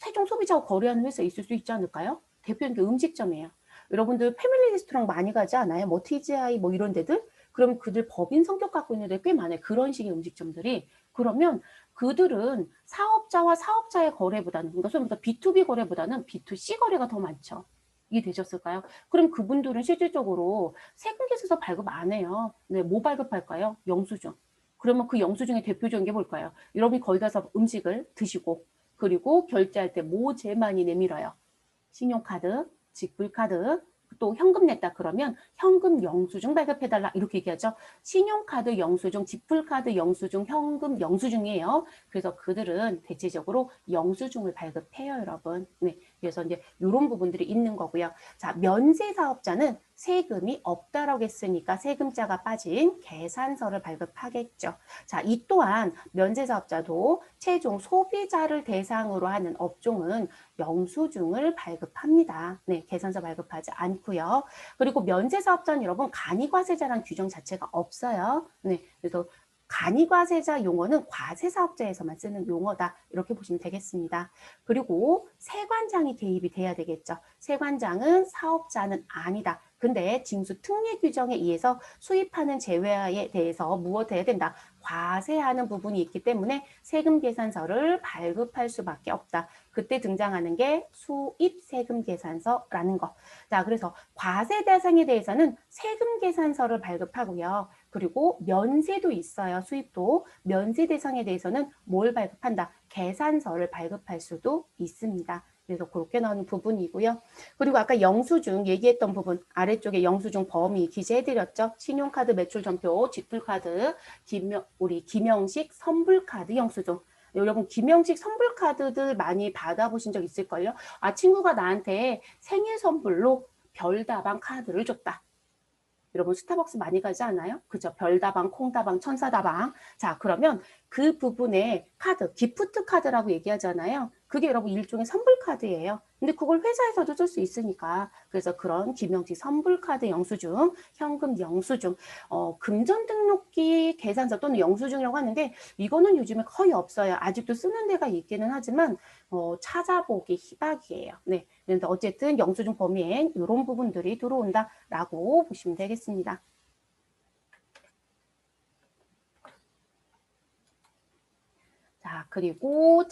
거래하는 회사 있을 수 있지 않을까요? 대표적인 게 음식점이에요. 여러분들 패밀리 레스토랑 많이 가지 않아요? 뭐 TGI 뭐 이런 데들? 그럼 그들 법인 성격 갖고 있는 데 꽤 많아요. 그런 식의 음식점들이. 그러면 그들은 사업자와 사업자의 거래보다는, 그러니까 소위 말해서 B2B 거래보다는 B2C 거래가 더 많죠. 이게 되셨을까요? 그럼 그분들은 실질적으로 세금계산서 발급 안 해요. 네, 뭐 발급할까요? 영수증. 그러면 그 영수증의 대표적인 게 뭘까요? 여러분이 거기 가서 음식을 드시고 그리고 결제할 때 뭐 제일 많이 내밀어요? 신용카드, 직불카드, 또 현금 냈다 그러면 현금 영수증 발급해달라 이렇게 얘기하죠. 신용카드 영수증, 직불카드 영수증, 현금 영수증이에요. 그래서 그들은 대체적으로 영수증을 발급해요, 여러분. 네, 그래서 이제 이런 부분들이 있는 거고요. 자, 면세 사업자는 세금이 없다라고 했으니까 세금자가 빠진 계산서를 발급하겠죠. 자, 이 또한 면세 사업자도 최종 소비자를 대상으로 하는 업종은 영수증을 발급합니다. 네, 계산서 발급하지 않고요. 그리고 면세사업자는 여러분 간이과세자라는 규정 자체가 없어요. 네, 그래서 간이과세자 용어는 과세사업자에서만 쓰는 용어다. 이렇게 보시면 되겠습니다. 그리고 세관장이 개입이 돼야 되겠죠. 세관장은 사업자는 아니다. 근데 징수 특례 규정에 의해서 수입하는 제외에 대해서 무엇 해야 된다? 과세하는 부분이 있기 때문에 세금 계산서를 발급할 수밖에 없다. 그때 등장하는 게 수입 세금 계산서라는 거. 자, 그래서 과세 대상에 대해서는 세금 계산서를 발급하고요. 그리고 면세도 있어요. 수입도. 면세 대상에 대해서는 뭘 발급한다? 계산서를 발급할 수도 있습니다. 그래서 그렇게 나오는 부분이고요. 그리고 아까 영수증 얘기했던 부분 아래쪽에 영수증 범위 기재해드렸죠. 신용카드 매출전표, 직불카드, 우리 김영식 선불카드 영수증. 여러분 김영식 선불카드들 많이 받아보신 적 있을걸요? 아, 친구가 나한테 생일 선불로 별다방 카드를 줬다. 여러분 스타벅스 많이 가지 않아요? 그죠? 별다방, 콩다방, 천사다방. 자, 그러면 그 부분에 카드, 기프트 카드라고 얘기하잖아요. 그게 여러분 일종의 선불 카드예요. 근데 그걸 회사에서도 쓸 수 있으니까. 그래서 그런 김영식 선불 카드 영수증, 현금 영수증, 금전 등록기 계산서 또는 영수증이라고 하는데 이거는 요즘에 거의 없어요. 아직도 쓰는 데가 있기는 하지만 찾아보기 희박이에요. 네. 그런데 어쨌든 영수증 범위엔 이런 부분들이 들어온다라고 보시면 되겠습니다. 자, 그리고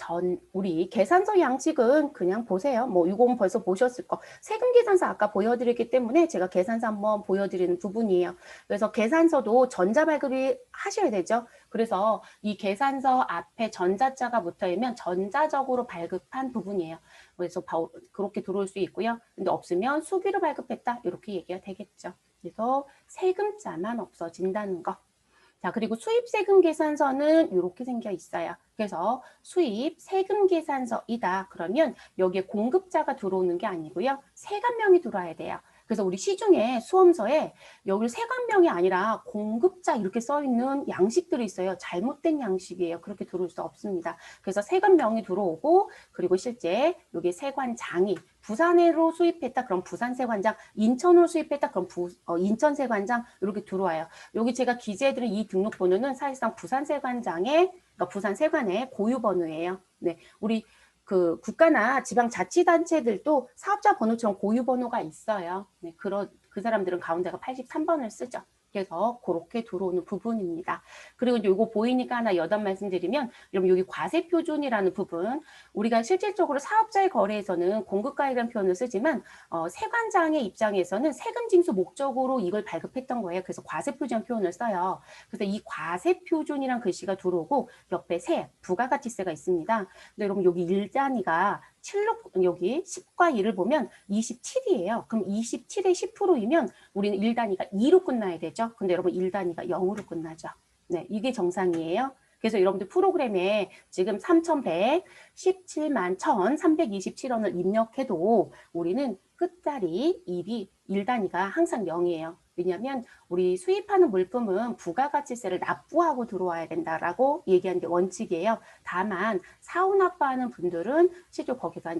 우리 계산서 양식은 그냥 보세요. 뭐, 이건 벌써 보셨을 거. 세금 계산서 아까 보여드렸기 때문에 제가 계산서 한번 보여드리는 부분이에요. 그래서 계산서도 전자발급이 하셔야 되죠. 그래서 이 계산서 앞에 전자자가 붙어 있으면 전자적으로 발급한 부분이에요. 그래서 그렇게 들어올 수 있고요. 근데 없으면 수기로 발급했다. 이렇게 얘기가 되겠죠. 그래서 세금자만 없어진다는 거. 자, 그리고 수입 세금 계산서는 이렇게 생겨 있어요. 그래서 수입 세금 계산서이다. 그러면 여기에 공급자가 들어오는 게 아니고요. 세관명이 들어와야 돼요. 그래서 우리 시중에 수험서에 여기 세관명이 아니라 공급자 이렇게 써 있는 양식들이 있어요. 잘못된 양식이에요. 그렇게 들어올 수 없습니다. 그래서 세관명이 들어오고 그리고 실제 여기 세관장이 부산으로 수입했다. 그럼 부산세관장, 인천으로 수입했다. 그럼 인천세관장 이렇게 들어와요. 여기 제가 기재해드린 이 등록번호는 사실상 부산세관장의 그러니까 부산세관의 고유번호예요. 네, 우리 그 국가나 지방자치단체들도 사업자 번호처럼 고유번호가 있어요. 네, 그 사람들은 가운데가 83번을 쓰죠. 그래서 그렇게 들어오는 부분입니다. 그리고 이제 이거 보이니까 하나 여담 말씀드리면, 여러분 여기 과세표준이라는 부분, 우리가 실질적으로 사업자의 거래에서는 공급가액이라는 표현을 쓰지만 세관장의 입장에서는 세금 징수 목적으로 이걸 발급했던 거예요. 그래서 과세표준 표현을 써요. 그래서 이 과세표준이란 글씨가 들어오고 옆에 세, 부가가치세가 있습니다. 근데 여러분 여기 1단위가 7로 여기 10과 2를 보면 27이에요. 그럼 27의 10%이면 우리는 1단위가 2로 끝나야 되죠. 근데 여러분 1단위가 0으로 끝나죠. 네, 이게 정상이에요. 그래서 여러분들 프로그램에 지금 3,117만 1,327원을 입력해도 우리는 끝자리 1단위가 항상 0이에요. 왜냐하면 우리 수입하는 물품은 부가가치세를 납부하고 들어와야 된다라고 얘기하는 게 원칙이에요. 다만 사후 납부하는 분들은 실제 거기가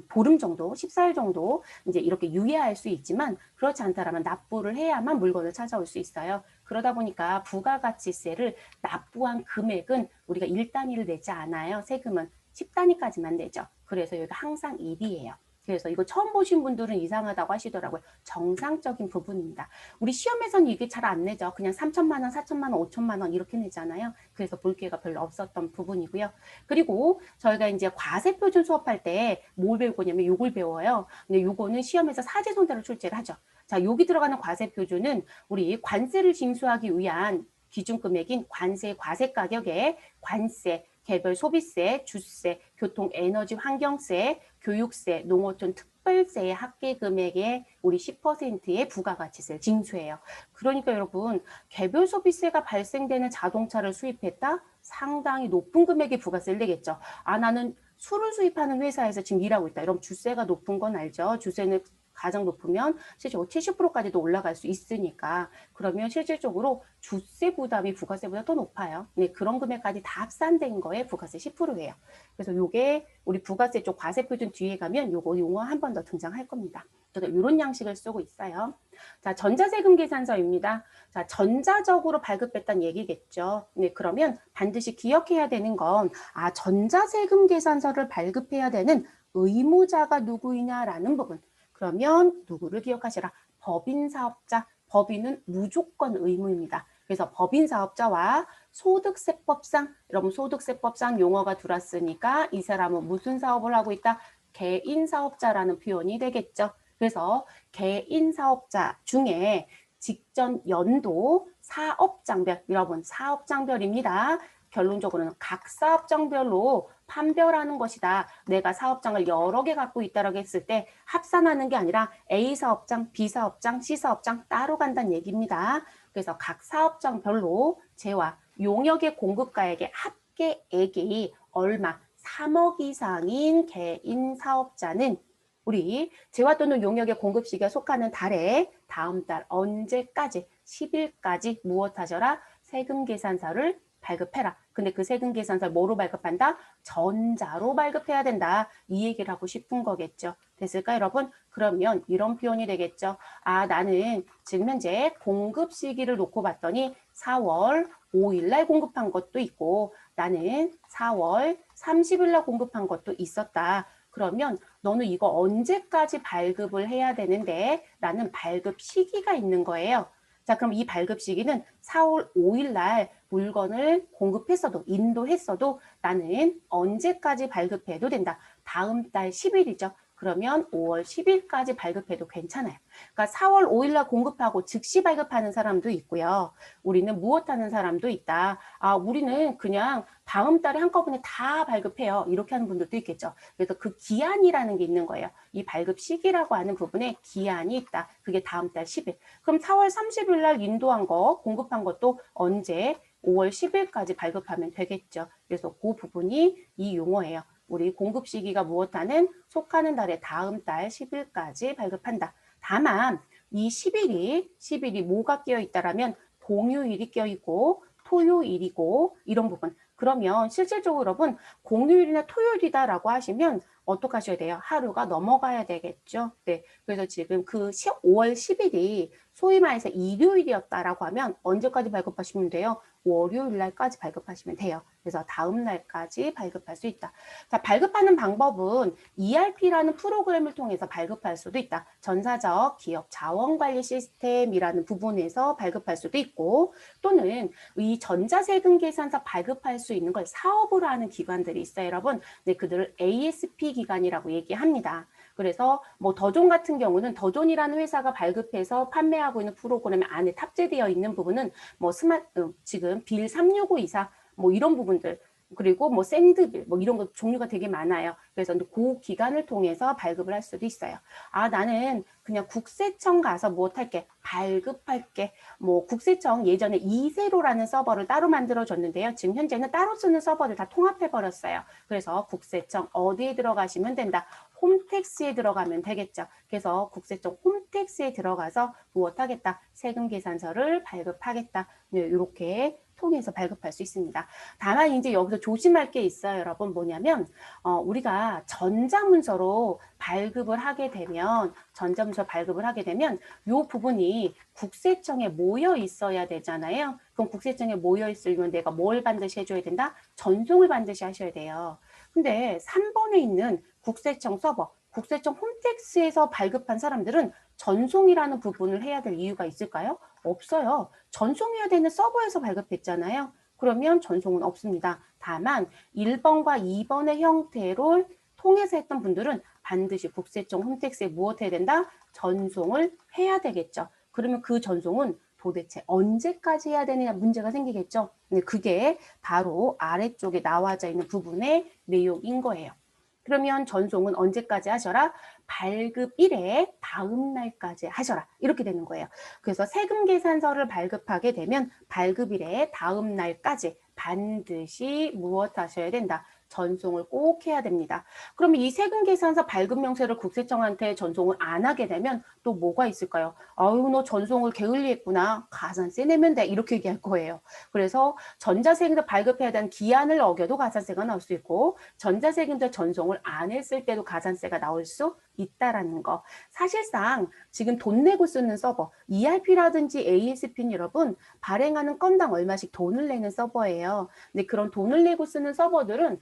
보름 정도, 14일 정도 이제 이렇게 유예할 수 있지만 그렇지 않다라면 납부를 해야만 물건을 찾아올 수 있어요. 그러다 보니까 부가가치세를 납부한 금액은 우리가 1단위를 내지 않아요. 세금은 10단위까지만 내죠. 그래서 여기가 항상 1이에요. 그래서 이거 처음 보신 분들은 이상하다고 하시더라고요. 정상적인 부분입니다. 우리 시험에서는 이게 잘 안 내죠. 그냥 3천만 원, 4천만 원, 5천만 원 이렇게 내잖아요. 그래서 볼 기회가 별로 없었던 부분이고요. 그리고 저희가 이제 과세표준 수업할 때 뭘 배울 거냐면 요걸 배워요. 근데 요거는 시험에서 사제손대로 출제를 하죠. 자, 여기 들어가는 과세표준은 우리 관세를 징수하기 위한 기준금액인 관세, 과세가격에 관세, 개별 소비세, 주세, 교통, 에너지, 환경세, 교육세, 농어촌 특별세의 합계 금액의 우리 10%의 부가가치세를 징수해요. 그러니까 여러분 개별 소비세가 발생되는 자동차를 수입했다? 상당히 높은 금액의 부가세를 내겠죠. 아, 나는 술을 수입하는 회사에서 지금 일하고 있다. 이러면 주세가 높은 건 알죠. 주세는 가장 높으면 실제로 70%까지도 올라갈 수 있으니까 그러면 실질적으로 주세 부담이 부가세보다 더 높아요. 네, 그런 금액까지 다 합산된 거에 부가세 10%예요. 그래서 요게 우리 부가세 쪽 과세표준 뒤에 가면 요거 용어 한 번 더 등장할 겁니다. 그래서 이런 양식을 쓰고 있어요. 자, 전자세금 계산서입니다. 자, 전자적으로 발급했다는 얘기겠죠. 네, 그러면 반드시 기억해야 되는 건 전자세금 계산서를 발급해야 되는 의무자가 누구이냐라는 부분. 그러면 누구를 기억하시라? 법인사업자. 법인은 무조건 의무입니다. 그래서 법인사업자와 소득세법상, 여러분 소득세법상 용어가 들어왔으니까 이 사람은 무슨 사업을 하고 있다? 개인사업자라는 표현이 되겠죠. 그래서 개인사업자 중에 직전 연도 사업장별, 여러분 사업장별입니다. 결론적으로는 각 사업장별로 판별하는 것이다. 내가 사업장을 여러 개 갖고 있다라고 했을 때 합산하는 게 아니라 A 사업장, B 사업장, C 사업장 따로 간다는 얘기입니다. 그래서 각 사업장별로 재와 용역의 공급가액의 합계액이 얼마 3억 이상인 개인 사업자는 우리 재화 또는 용역의 공급 시기가 속하는 달에 다음 달 언제까지 10일까지 무엇하셔라? 세금 계산서를 발급해라. 근데 그 세금 계산서를 뭐로 발급한다? 전자로 발급해야 된다. 이 얘기를 하고 싶은 거겠죠. 됐을까 여러분? 그러면 이런 표현이 되겠죠. 나는 지금 현재 공급 시기를 놓고 봤더니 4월 5일 날 공급한 것도 있고 나는 4월 30일 날 공급한 것도 있었다. 그러면 너는 이거 언제까지 발급을 해야 되는데 나는 발급 시기가 있는 거예요. 자, 그럼 이 발급 시기는 4월 5일 날 물건을 공급했어도 인도했어도 나는 언제까지 발급해도 된다. 다음 달 10일이죠. 그러면 5월 10일까지 발급해도 괜찮아요. 그러니까 4월 5일 날 공급하고 즉시 발급하는 사람도 있고요. 우리는 무엇하는 사람도 있다. 우리는 그냥 다음 달에 한꺼번에 다 발급해요. 이렇게 하는 분들도 있겠죠. 그래서 그 기한이라는 게 있는 거예요. 이 발급 시기라고 하는 부분에 기한이 있다. 그게 다음 달 10일. 그럼 4월 30일 날 인도한 거, 공급한 것도 언제? 5월 10일까지 발급하면 되겠죠. 그래서 그 부분이 이 용어예요. 우리 공급 시기가 무엇하는 속하는 달의 다음 달 10일까지 발급한다. 다만 이 10일이 뭐가 끼어 있다라면 공휴일이 끼어 있고 토요일이고 이런 부분. 그러면 실질적으로 여러분 공휴일이나 토요일이다라고 하시면 어떻게 하셔야 돼요? 하루가 넘어가야 되겠죠. 네. 그래서 지금 그 5월 10일이 소위 말해서 일요일이었다라고 하면 언제까지 발급하시면 돼요? 월요일 날까지 발급하시면 돼요. 그래서 다음 날까지 발급할 수 있다. 자, 발급하는 방법은 ERP라는 프로그램을 통해서 발급할 수도 있다. 전사적 기업 자원관리 시스템이라는 부분에서 발급할 수도 있고 또는 이 전자세금 계산서 발급할 수 있는 걸 사업으로 하는 기관들이 있어요, 여러분. 네, 그들을 ASP 기관이라고 얘기합니다. 그래서 뭐 더존 같은 경우는 더존이라는 회사가 발급해서 판매하고 있는 프로그램 안에 탑재되어 있는 부분은 뭐 지금 빌 3652사 뭐 이런 부분들 그리고 뭐 샌드빌 뭐 이런 거 종류가 되게 많아요. 그래서 그 기관을 통해서 발급을 할 수도 있어요. 아, 나는 그냥 국세청 가서 무엇 할게? 발급할게. 뭐 국세청 예전에 이세로라는 서버를 따로 만들어 줬는데요. 지금 현재는 따로 쓰는 서버를 다 통합해 버렸어요. 그래서 국세청 어디에 들어가시면 된다? 홈택스에 들어가면 되겠죠. 그래서 국세청 홈택스에 들어가서 무엇 하겠다? 세금 계산서를 발급하겠다. 네, 이렇게 통해서 발급할 수 있습니다. 다만 이제 여기서 조심할 게 있어요, 여러분. 뭐냐면 우리가 전자문서로 발급을 하게 되면 이 부분이 국세청에 모여 있어야 되잖아요. 그럼 국세청에 모여 있으려면 내가 뭘 반드시 해줘야 된다? 전송을 반드시 하셔야 돼요. 근데 3번에 있는 국세청 서버, 국세청 홈택스에서 발급한 사람들은 전송이라는 부분을 해야 될 이유가 있을까요? 없어요. 전송해야 되는 서버에서 발급했잖아요. 그러면 전송은 없습니다. 다만 1번과 2번의 형태를 통해서 했던 분들은 반드시 국세청 홈택스에 무엇 해야 된다? 전송을 해야 되겠죠. 그러면 그 전송은 도대체 언제까지 해야 되느냐 문제가 생기겠죠. 그게 바로 아래쪽에 나와져 있는 부분의 내용인 거예요. 그러면 전송은 언제까지 하셔라? 발급일에 다음 날까지 하셔라. 이렇게 되는 거예요. 그래서 세금 계산서를 발급하게 되면 발급일에 다음 날까지 반드시 무엇 하셔야 된다? 전송을 꼭 해야 됩니다. 그러면 이 세금 계산서 발급 명세를 국세청한테 전송을 안 하게 되면 또 뭐가 있을까요? 아유, 너 전송을 게을리했구나. 가산세 내면 돼. 이렇게 얘기할 거예요. 그래서 전자세금도 발급해야 되는 기한을 어겨도 가산세가 나올 수 있고 전자세금도 전송을 안 했을 때도 가산세가 나올 수 있다라는 거. 사실상 지금 돈 내고 쓰는 서버, ERP라든지 ASP는 여러분 발행하는 건당 얼마씩 돈을 내는 서버예요. 근데 그런 돈을 내고 쓰는 서버들은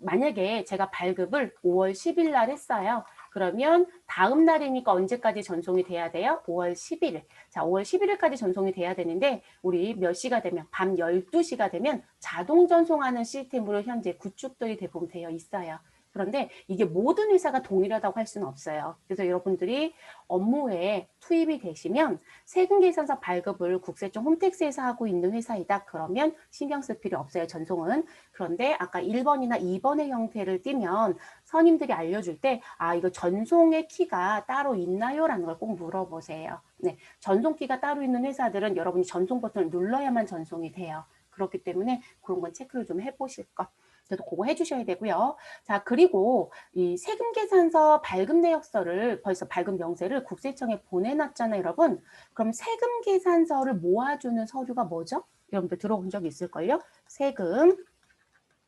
만약에 제가 발급을 5월 10일 날 했어요. 그러면 다음 날이니까 언제까지 전송이 돼야 돼요? 5월 11일. 자, 5월 11일까지 전송이 돼야 되는데 우리 몇 시가 되면 밤 12시가 되면 자동 전송하는 시스템으로 현재 구축들이 대부분 되어 있어요. 그런데 이게 모든 회사가 동일하다고 할 수는 없어요. 그래서 여러분들이 업무에 투입이 되시면 세금계산서 발급을 국세청 홈택스에서 하고 있는 회사이다. 그러면 신경 쓸 필요 없어요. 전송은. 그런데 아까 1번이나 2번의 형태를 띠면 선임들이 알려줄 때 이거 전송의 키가 따로 있나요? 라는 걸 꼭 물어보세요. 네, 전송키가 따로 있는 회사들은 여러분이 전송 버튼을 눌러야만 전송이 돼요. 그렇기 때문에 그런 건 체크를 좀 해보실 것. 그래도 그거 해주셔야 되고요. 자, 그리고 이 세금 계산서 발급 내역서를 벌써 발급 명세를 국세청에 보내놨잖아요, 여러분. 그럼 세금 계산서를 모아주는 서류가 뭐죠? 여러분들 들어본 적 있을걸요? 세금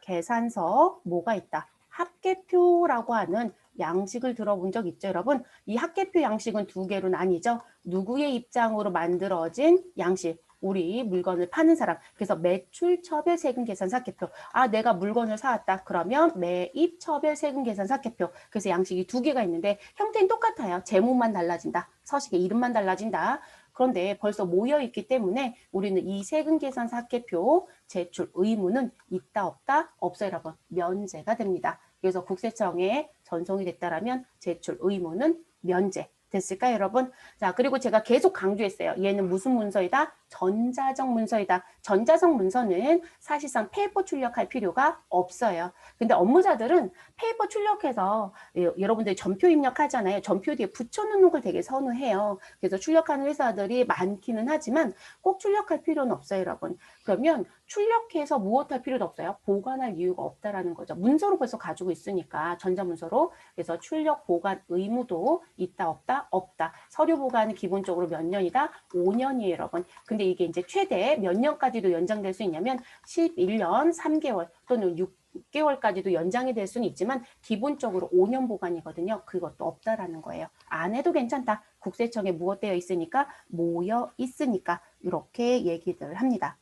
계산서 뭐가 있다? 합계표라고 하는 양식을 들어본 적 있죠, 여러분? 이 합계표 양식은 두 개로 나뉘죠. 누구의 입장으로 만들어진 양식? 우리 물건을 파는 사람. 그래서 매출처별 세금계산서 합계표. 내가 물건을 사왔다. 그러면 매입처별 세금계산서 합계표. 그래서 양식이 두 개가 있는데 형태는 똑같아요. 제목만 달라진다. 서식의 이름만 달라진다. 그런데 벌써 모여있기 때문에 우리는 이 세금계산서 합계표 제출 의무는 있다 없다? 없어요, 여러분. 면제가 됩니다. 그래서 국세청에 전송이 됐다라면 제출 의무는 면제. 됐을까요, 여러분? 자, 그리고 제가 계속 강조했어요. 얘는 무슨 문서이다? 전자적 문서이다. 전자적 문서는 사실상 페이퍼 출력할 필요가 없어요. 근데 업무자들은 페이퍼 출력해서 여러분들이 전표 입력하잖아요. 전표 뒤에 붙여놓는 걸 되게 선호해요. 그래서 출력하는 회사들이 많기는 하지만 꼭 출력할 필요는 없어요, 여러분. 그러면 출력해서 무엇할 필요도 없어요. 보관할 이유가 없다라는 거죠. 문서로 벌써 가지고 있으니까 전자문서로. 그래서 출력 보관 의무도 있다 없다 없다. 서류 보관은 기본적으로 몇 년이다? 5년이에요, 여러분. 근데 이게 이제 최대 몇 년까지도 연장될 수 있냐면 11년 3개월 또는 6개월까지도 연장이 될 수는 있지만 기본적으로 5년 보관이거든요. 그것도 없다라는 거예요. 안 해도 괜찮다. 국세청에 무엇되어 있으니까 모여 있으니까 이렇게 얘기들 합니다.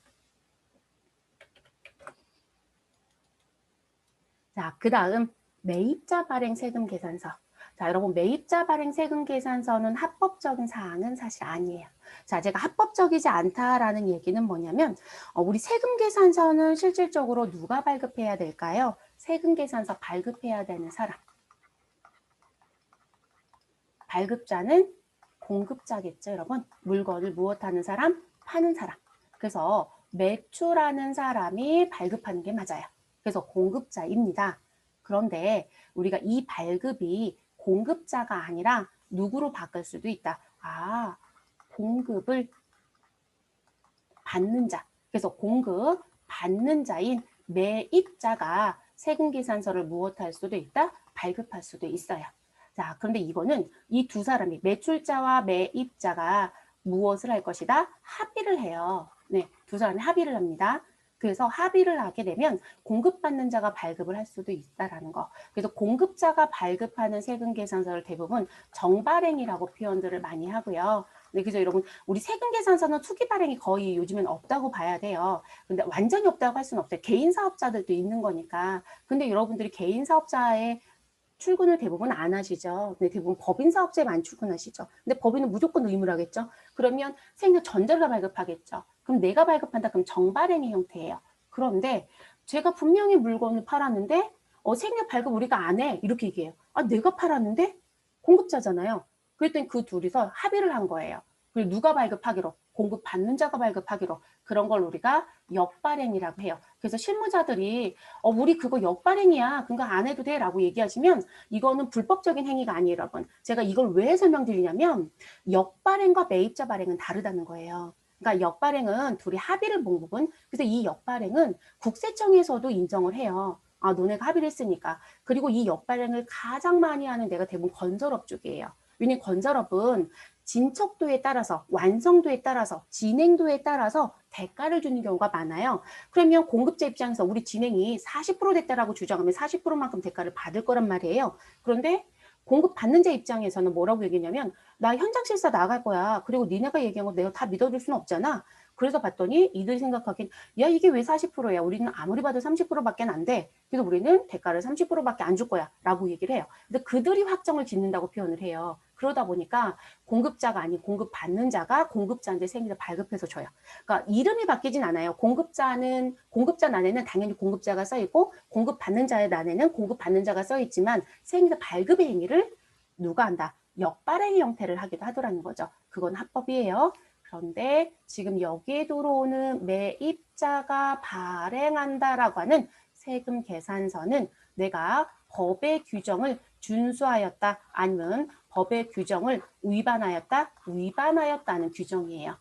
자, 그 다음 매입자 발행 세금 계산서. 자, 여러분 매입자 발행 세금 계산서는 합법적인 사항은 사실 아니에요. 자, 제가 합법적이지 않다라는 얘기는 뭐냐면 우리 세금 계산서는 실질적으로 누가 발급해야 될까요? 세금 계산서 발급해야 되는 사람. 발급자는 공급자겠죠, 여러분. 물건을 무엇하는 사람? 파는 사람. 그래서 매출하는 사람이 발급하는 게 맞아요. 그래서 공급자입니다. 그런데 우리가 이 발급이 공급자가 아니라 누구로 바뀔 수도 있다. 아, 공급을 받는 자. 그래서 공급 받는 자인 매입자가 세금계산서를 무엇할 수도 있다? 발급할 수도 있어요. 자, 그런데 이거는 이 두 사람이 매출자와 매입자가 무엇을 할 것이다? 합의를 해요. 네, 두 사람이 합의를 합니다. 그래서 합의를 하게 되면 공급받는 자가 발급을 할 수도 있다라는 거. 그래서 공급자가 발급하는 세금 계산서를 대부분 정발행이라고 표현들을 많이 하고요. 네, 그죠, 여러분. 우리 세금 계산서는 투기 발행이 거의 요즘엔 없다고 봐야 돼요. 근데 완전히 없다고 할 수는 없어요. 개인 사업자들도 있는 거니까. 근데 여러분들이 개인 사업자의 출근을 대부분 안 하시죠. 근데 대부분 법인 사업자에만 출근하시죠. 근데 법인은 무조건 의무를 하겠죠. 그러면 생각 전자를 발급하겠죠. 그럼 내가 발급한다. 그럼 정발행의 형태예요. 그런데 제가 분명히 물건을 팔았는데 생각 발급 우리가 안 해. 이렇게 얘기해요. 아, 내가 팔았는데? 공급자잖아요. 그랬더니 그 둘이서 합의를 한 거예요. 그리고 누가 발급하기로? 공급받는 자가 발급하기로. 그런 걸 우리가 역발행이라고 해요. 그래서 실무자들이 우리 그거 역발행이야. 그거 안 해도 돼. 라고 얘기하시면 이거는 불법적인 행위가 아니에요, 여러분. 제가 이걸 왜 설명드리냐면 역발행과 매입자 발행은 다르다는 거예요. 그러니까 역발행은 둘이 합의를 본 부분. 그래서 이 역발행은 국세청에서도 인정을 해요. 아, 너네가 합의를 했으니까. 그리고 이 역발행을 가장 많이 하는 데가 대부분 건설업 쪽이에요. 왜냐면 건설업은 진척도에 따라서 완성도에 따라서 진행도에 따라서 대가를 주는 경우가 많아요. 그러면 공급자 입장에서 우리 진행이 40% 됐다라고 주장하면 40%만큼 대가를 받을 거란 말이에요. 그런데 공급받는 자 입장에서는 뭐라고 얘기냐면 나 현장 실사 나갈 거야. 그리고 니네가 얘기한 거 내가 다 믿어줄 수는 없잖아. 그래서 봤더니 이들이 생각하기엔 야 이게 왜 40%야. 우리는 아무리 봐도 30%밖에 안 돼. 그래서 우리는 대가를 30%밖에 안 줄 거야. 라고 얘기를 해요. 근데 그들이 확정을 짓는다고 표현을 해요. 그러다 보니까 공급자가 아닌 공급받는 자가 공급자한테 생리를 발급해서 줘요. 그러니까 이름이 바뀌진 않아요. 공급자 난에는 당연히 공급자가 써 있고 공급받는 자의 난에는 공급받는 자가 써 있지만 생리를 발급의 행위를 누가 한다? 역발행의 형태를 하기도 하더라는 거죠. 그건 합법이에요. 그런데 지금 여기에 들어오는 매입자가 발행한다라고 하는 세금 계산서는 내가 법의 규정을 준수하였다 아니면 법의 규정을 위반하였다는 규정이에요.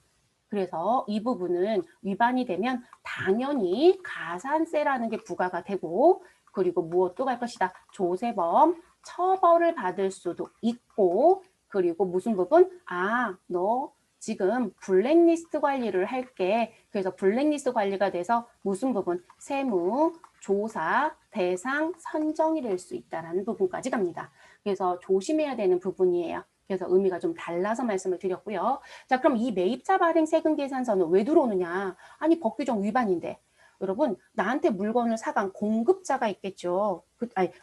그래서 이 부분은 위반이 되면 당연히 가산세라는 게 부과가 되고 그리고 무엇도 갈 것이다. 조세범 처벌을 받을 수도 있고 그리고 무슨 부분? 아, 너 지금 블랙리스트 관리를 할게. 그래서 블랙리스트 관리가 돼서 무슨 부분? 세무, 조사, 대상, 선정이 될 수 있다는 부분까지 갑니다. 그래서 조심해야 되는 부분이에요. 그래서 의미가 좀 달라서 말씀을 드렸고요. 자, 그럼 이 매입자 발행 세금 계산서는 왜 들어오느냐? 아니, 법 규정 위반인데. 여러분, 나한테 물건을 사간 공급자가 있겠죠.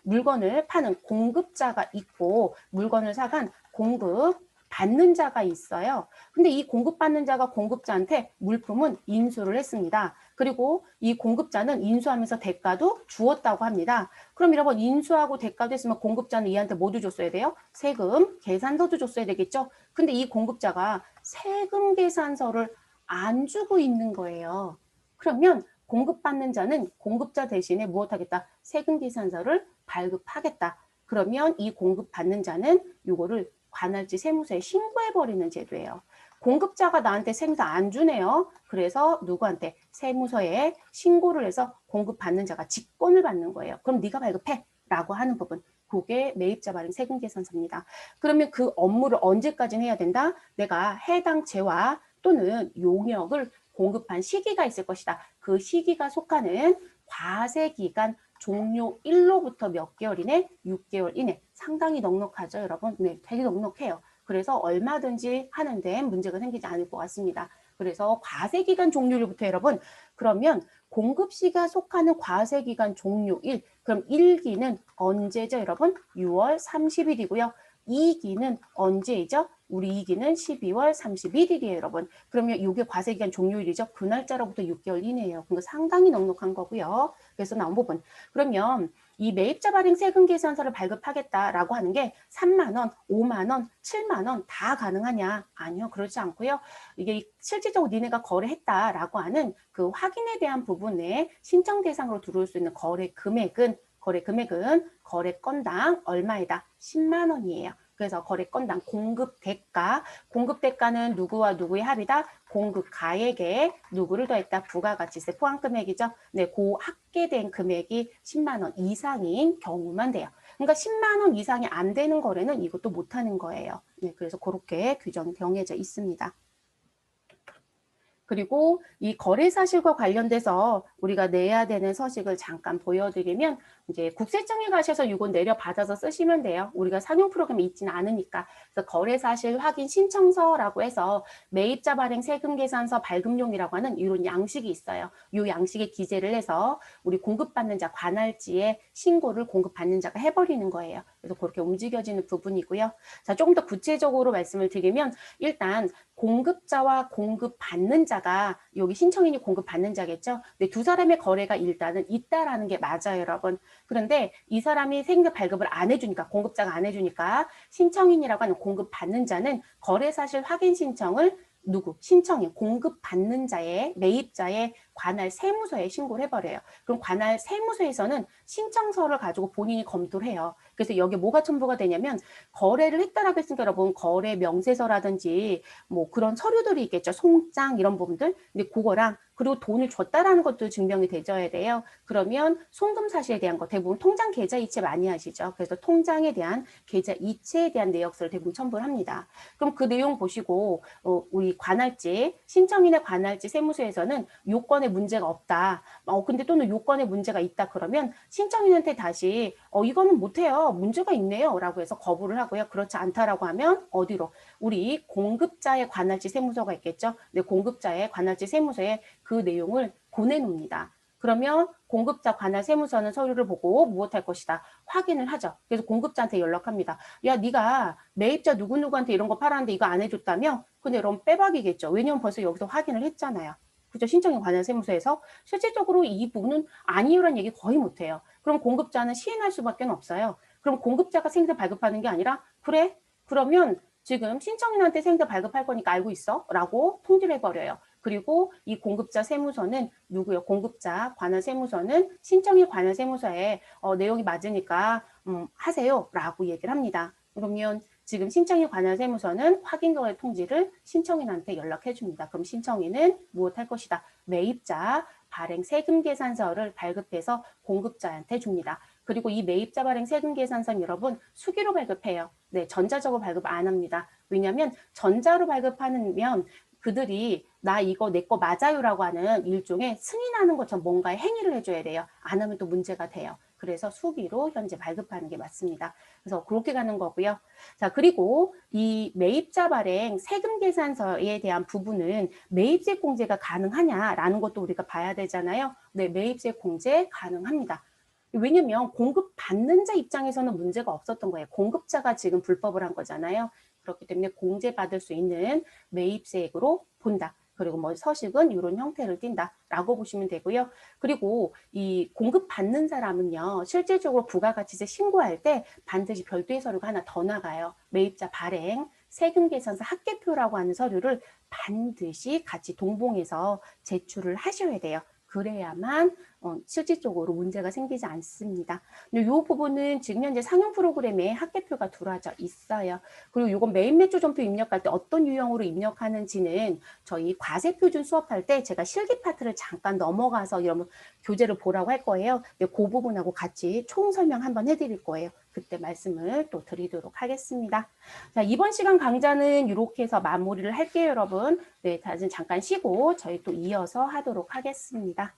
물건을 파는 공급자가 있고, 물건을 사간 공급, 받는 자가 있어요. 근데 이 공급받는 자가 공급자한테 물품은 인수를 했습니다. 그리고 이 공급자는 인수하면서 대가도 주었다고 합니다. 그럼 여러분 인수하고 대가도 했으면 공급자는 이한테 뭐도 줬어야 돼요? 세금, 계산서도 줬어야 되겠죠? 근데 이 공급자가 세금 계산서를 안 주고 있는 거예요. 그러면 공급받는 자는 공급자 대신에 무엇하겠다? 세금계산서를 발급하겠다. 그러면 이 공급받는 자는 이거를 관할지 세무서에 신고해버리는 제도예요. 공급자가 나한테 세무서 안 주네요. 그래서 누구한테? 세무서에 신고를 해서 공급받는 자가 직권을 받는 거예요. 그럼 네가 발급해 라고 하는 부분. 그게 매입자 발행 세금계산서입니다. 그러면 그 업무를 언제까지 해야 된다? 내가 해당 재화 또는 용역을 공급한 시기가 있을 것이다. 그 시기가 속하는 과세기간 종료일로부터 몇 개월 이내? 6개월 이내. 상당히 넉넉하죠, 여러분? 네, 되게 넉넉해요. 그래서 얼마든지 하는데 문제가 생기지 않을 것 같습니다. 그래서 과세기간 종료일부터 여러분, 그러면 공급시가 속하는 과세기간 종료일, 그럼 1기는 언제죠, 여러분? 6월 30일이고요. 2기는 언제이죠? 우리 2기는 12월 31일이에요, 여러분. 그러면 이게 과세기간 종료일이죠. 그 날짜로부터 6개월 이내예요. 그러니까 상당히 넉넉한 거고요. 그래서 나온 부분. 그러면 이 매입자 발행 세금 계산서를 발급하겠다라고 하는 게 3만 원, 5만 원, 7만 원 다 가능하냐? 아니요, 그렇지 않고요. 이게 실질적으로 니네가 거래했다라고 하는 그 확인에 대한 부분에 신청 대상으로 들어올 수 있는 거래 금액은 거래 건당 얼마이다? 10만 원이에요. 그래서 거래 건당 공급 대가는 누구와 누구의 합이다? 공급가액에 누구를 더했다? 부가가치세 포함 금액이죠. 네, 그 합계된 금액이 10만 원 이상인 경우만 돼요. 그러니까 10만 원 이상이 안 되는 거래는 이것도 못하는 거예요. 네, 그래서 그렇게 규정이 정해져 있습니다. 그리고 이 거래 사실과 관련돼서 우리가 내야 되는 서식을 잠깐 보여드리면 이제 국세청에 가셔서 이건 내려받아서 쓰시면 돼요. 우리가 상용 프로그램이 있지는 않으니까. 그래서 거래 사실 확인 신청서라고 해서 매입자 발행 세금 계산서 발급용이라고 하는 이런 양식이 있어요. 이 양식에 기재를 해서 우리 공급받는 자 관할지에 신고를 공급받는 자가 해버리는 거예요. 그래서 그렇게 움직여지는 부분이고요. 자, 조금 더 구체적으로 말씀을 드리면 일단 공급자와 공급받는 자가 여기 신청인이 공급받는 자겠죠. 근데 두 사람의 거래가 일단은 있다라는 게 맞아요, 여러분. 그런데 이 사람이 세금 발급을 안 해주니까 공급자가 안 해주니까 신청인이라고 하는 공급받는 자는 거래 사실 확인 신청을 신청인 공급받는 자의 매입자의 관할 세무서에 신고를 해버려요. 그럼 관할 세무서에서는 신청서를 가지고 본인이 검토를 해요. 그래서 여기 뭐가 첨부가 되냐면 거래를 했다라고 했으니까 여러분 거래 명세서라든지 뭐 그런 서류들이 있겠죠. 송장 이런 부분들. 근데 그거랑 그리고 돈을 줬다라는 것도 증명이 되져야 돼요. 그러면 송금 사실에 대한 거 대부분 통장 계좌 이체 많이 하시죠. 그래서 통장에 대한 계좌 이체에 대한 내역서를 대부분 첨부를 합니다. 그럼 그 내용 보시고 우리 관할지 신청인의 관할지 세무서에서는 요건에 문제가 없다. 근데 또는 요건에 문제가 있다 그러면 신청인한테 다시 이거는 못해요. 문제가 있네요. 라고 해서 거부를 하고요. 그렇지 않다라고 하면 어디로? 우리 공급자의 관할지 세무서가 있겠죠. 근데 공급자의 관할지 세무서에 그 내용을 보내놓습니다. 그러면 공급자 관할 세무서는 서류를 보고 무엇할 것이다? 확인을 하죠. 그래서 공급자한테 연락합니다. 야, 네가 매입자 누구누구한테 이런 거 팔았는데 이거 안 해줬다며? 근데 여러분 빼박이겠죠. 왜냐면 벌써 여기서 확인을 했잖아요. 그죠? 신청인 관할 세무서에서 실질적으로 이 부분은 아니요라는 얘기 거의 못해요. 그럼 공급자는 시인할 수밖에 없어요. 그럼 공급자가 생세 발급하는 게 아니라 그래? 그러면 지금 신청인한테 생세 발급할 거니까 알고 있어? 라고 통지를 해버려요. 그리고 이 공급자 세무서는 누구요? 공급자 관할 세무서는 신청인 관할 세무서에 내용이 맞으니까 하세요 라고 얘기를 합니다. 그러면 지금 신청인 관할 세무서는 확인 거래 통지를 신청인한테 연락해 줍니다. 그럼 신청인은 무엇할 것이다? 매입자 발행 세금 계산서를 발급해서 공급자한테 줍니다. 그리고 이 매입자 발행 세금 계산서는 여러분 수기로 발급해요. 네, 전자적으로 발급 안 합니다. 왜냐하면 전자로 발급하면 그들이 나 이거 내 거 맞아요라고 하는 일종의 승인하는 것처럼 뭔가의 행위를 해줘야 돼요. 안 하면 또 문제가 돼요. 그래서 수기로 현재 발급하는 게 맞습니다. 그래서 그렇게 가는 거고요. 자, 그리고 이 매입자 발행 세금 계산서에 대한 부분은 매입세 공제가 가능하냐라는 것도 우리가 봐야 되잖아요. 네, 매입세 공제 가능합니다. 왜냐면 공급받는 자 입장에서는 문제가 없었던 거예요. 공급자가 지금 불법을 한 거잖아요. 그렇기 때문에 공제받을 수 있는 매입세액으로 본다. 그리고 뭐 서식은 이런 형태를 띈다라고 보시면 되고요. 그리고 이 공급받는 사람은요. 실질적으로 부가가치세 신고할 때 반드시 별도의 서류가 하나 더 나가요. 매입자 발행 세금계산서 합계표라고 하는 서류를 반드시 같이 동봉해서 제출을 하셔야 돼요. 그래야만 실질적으로 문제가 생기지 않습니다. 근데 이 부분은 지금 현재 상용 프로그램에 합계표가 들어와져 있어요. 그리고 이건 메인 매출 점표 입력할 때 어떤 유형으로 입력하는지는 저희 과세표준 수업할 때 제가 실기 파트를 잠깐 넘어가서 이런 교재를 보라고 할 거예요. 근데 그 부분하고 같이 총 설명 한번 해드릴 거예요. 그때 말씀을 또 드리도록 하겠습니다. 자, 이번 시간 강좌는 이렇게 해서 마무리를 할게요, 여러분. 네, 다시 잠깐 쉬고 저희 또 이어서 하도록 하겠습니다.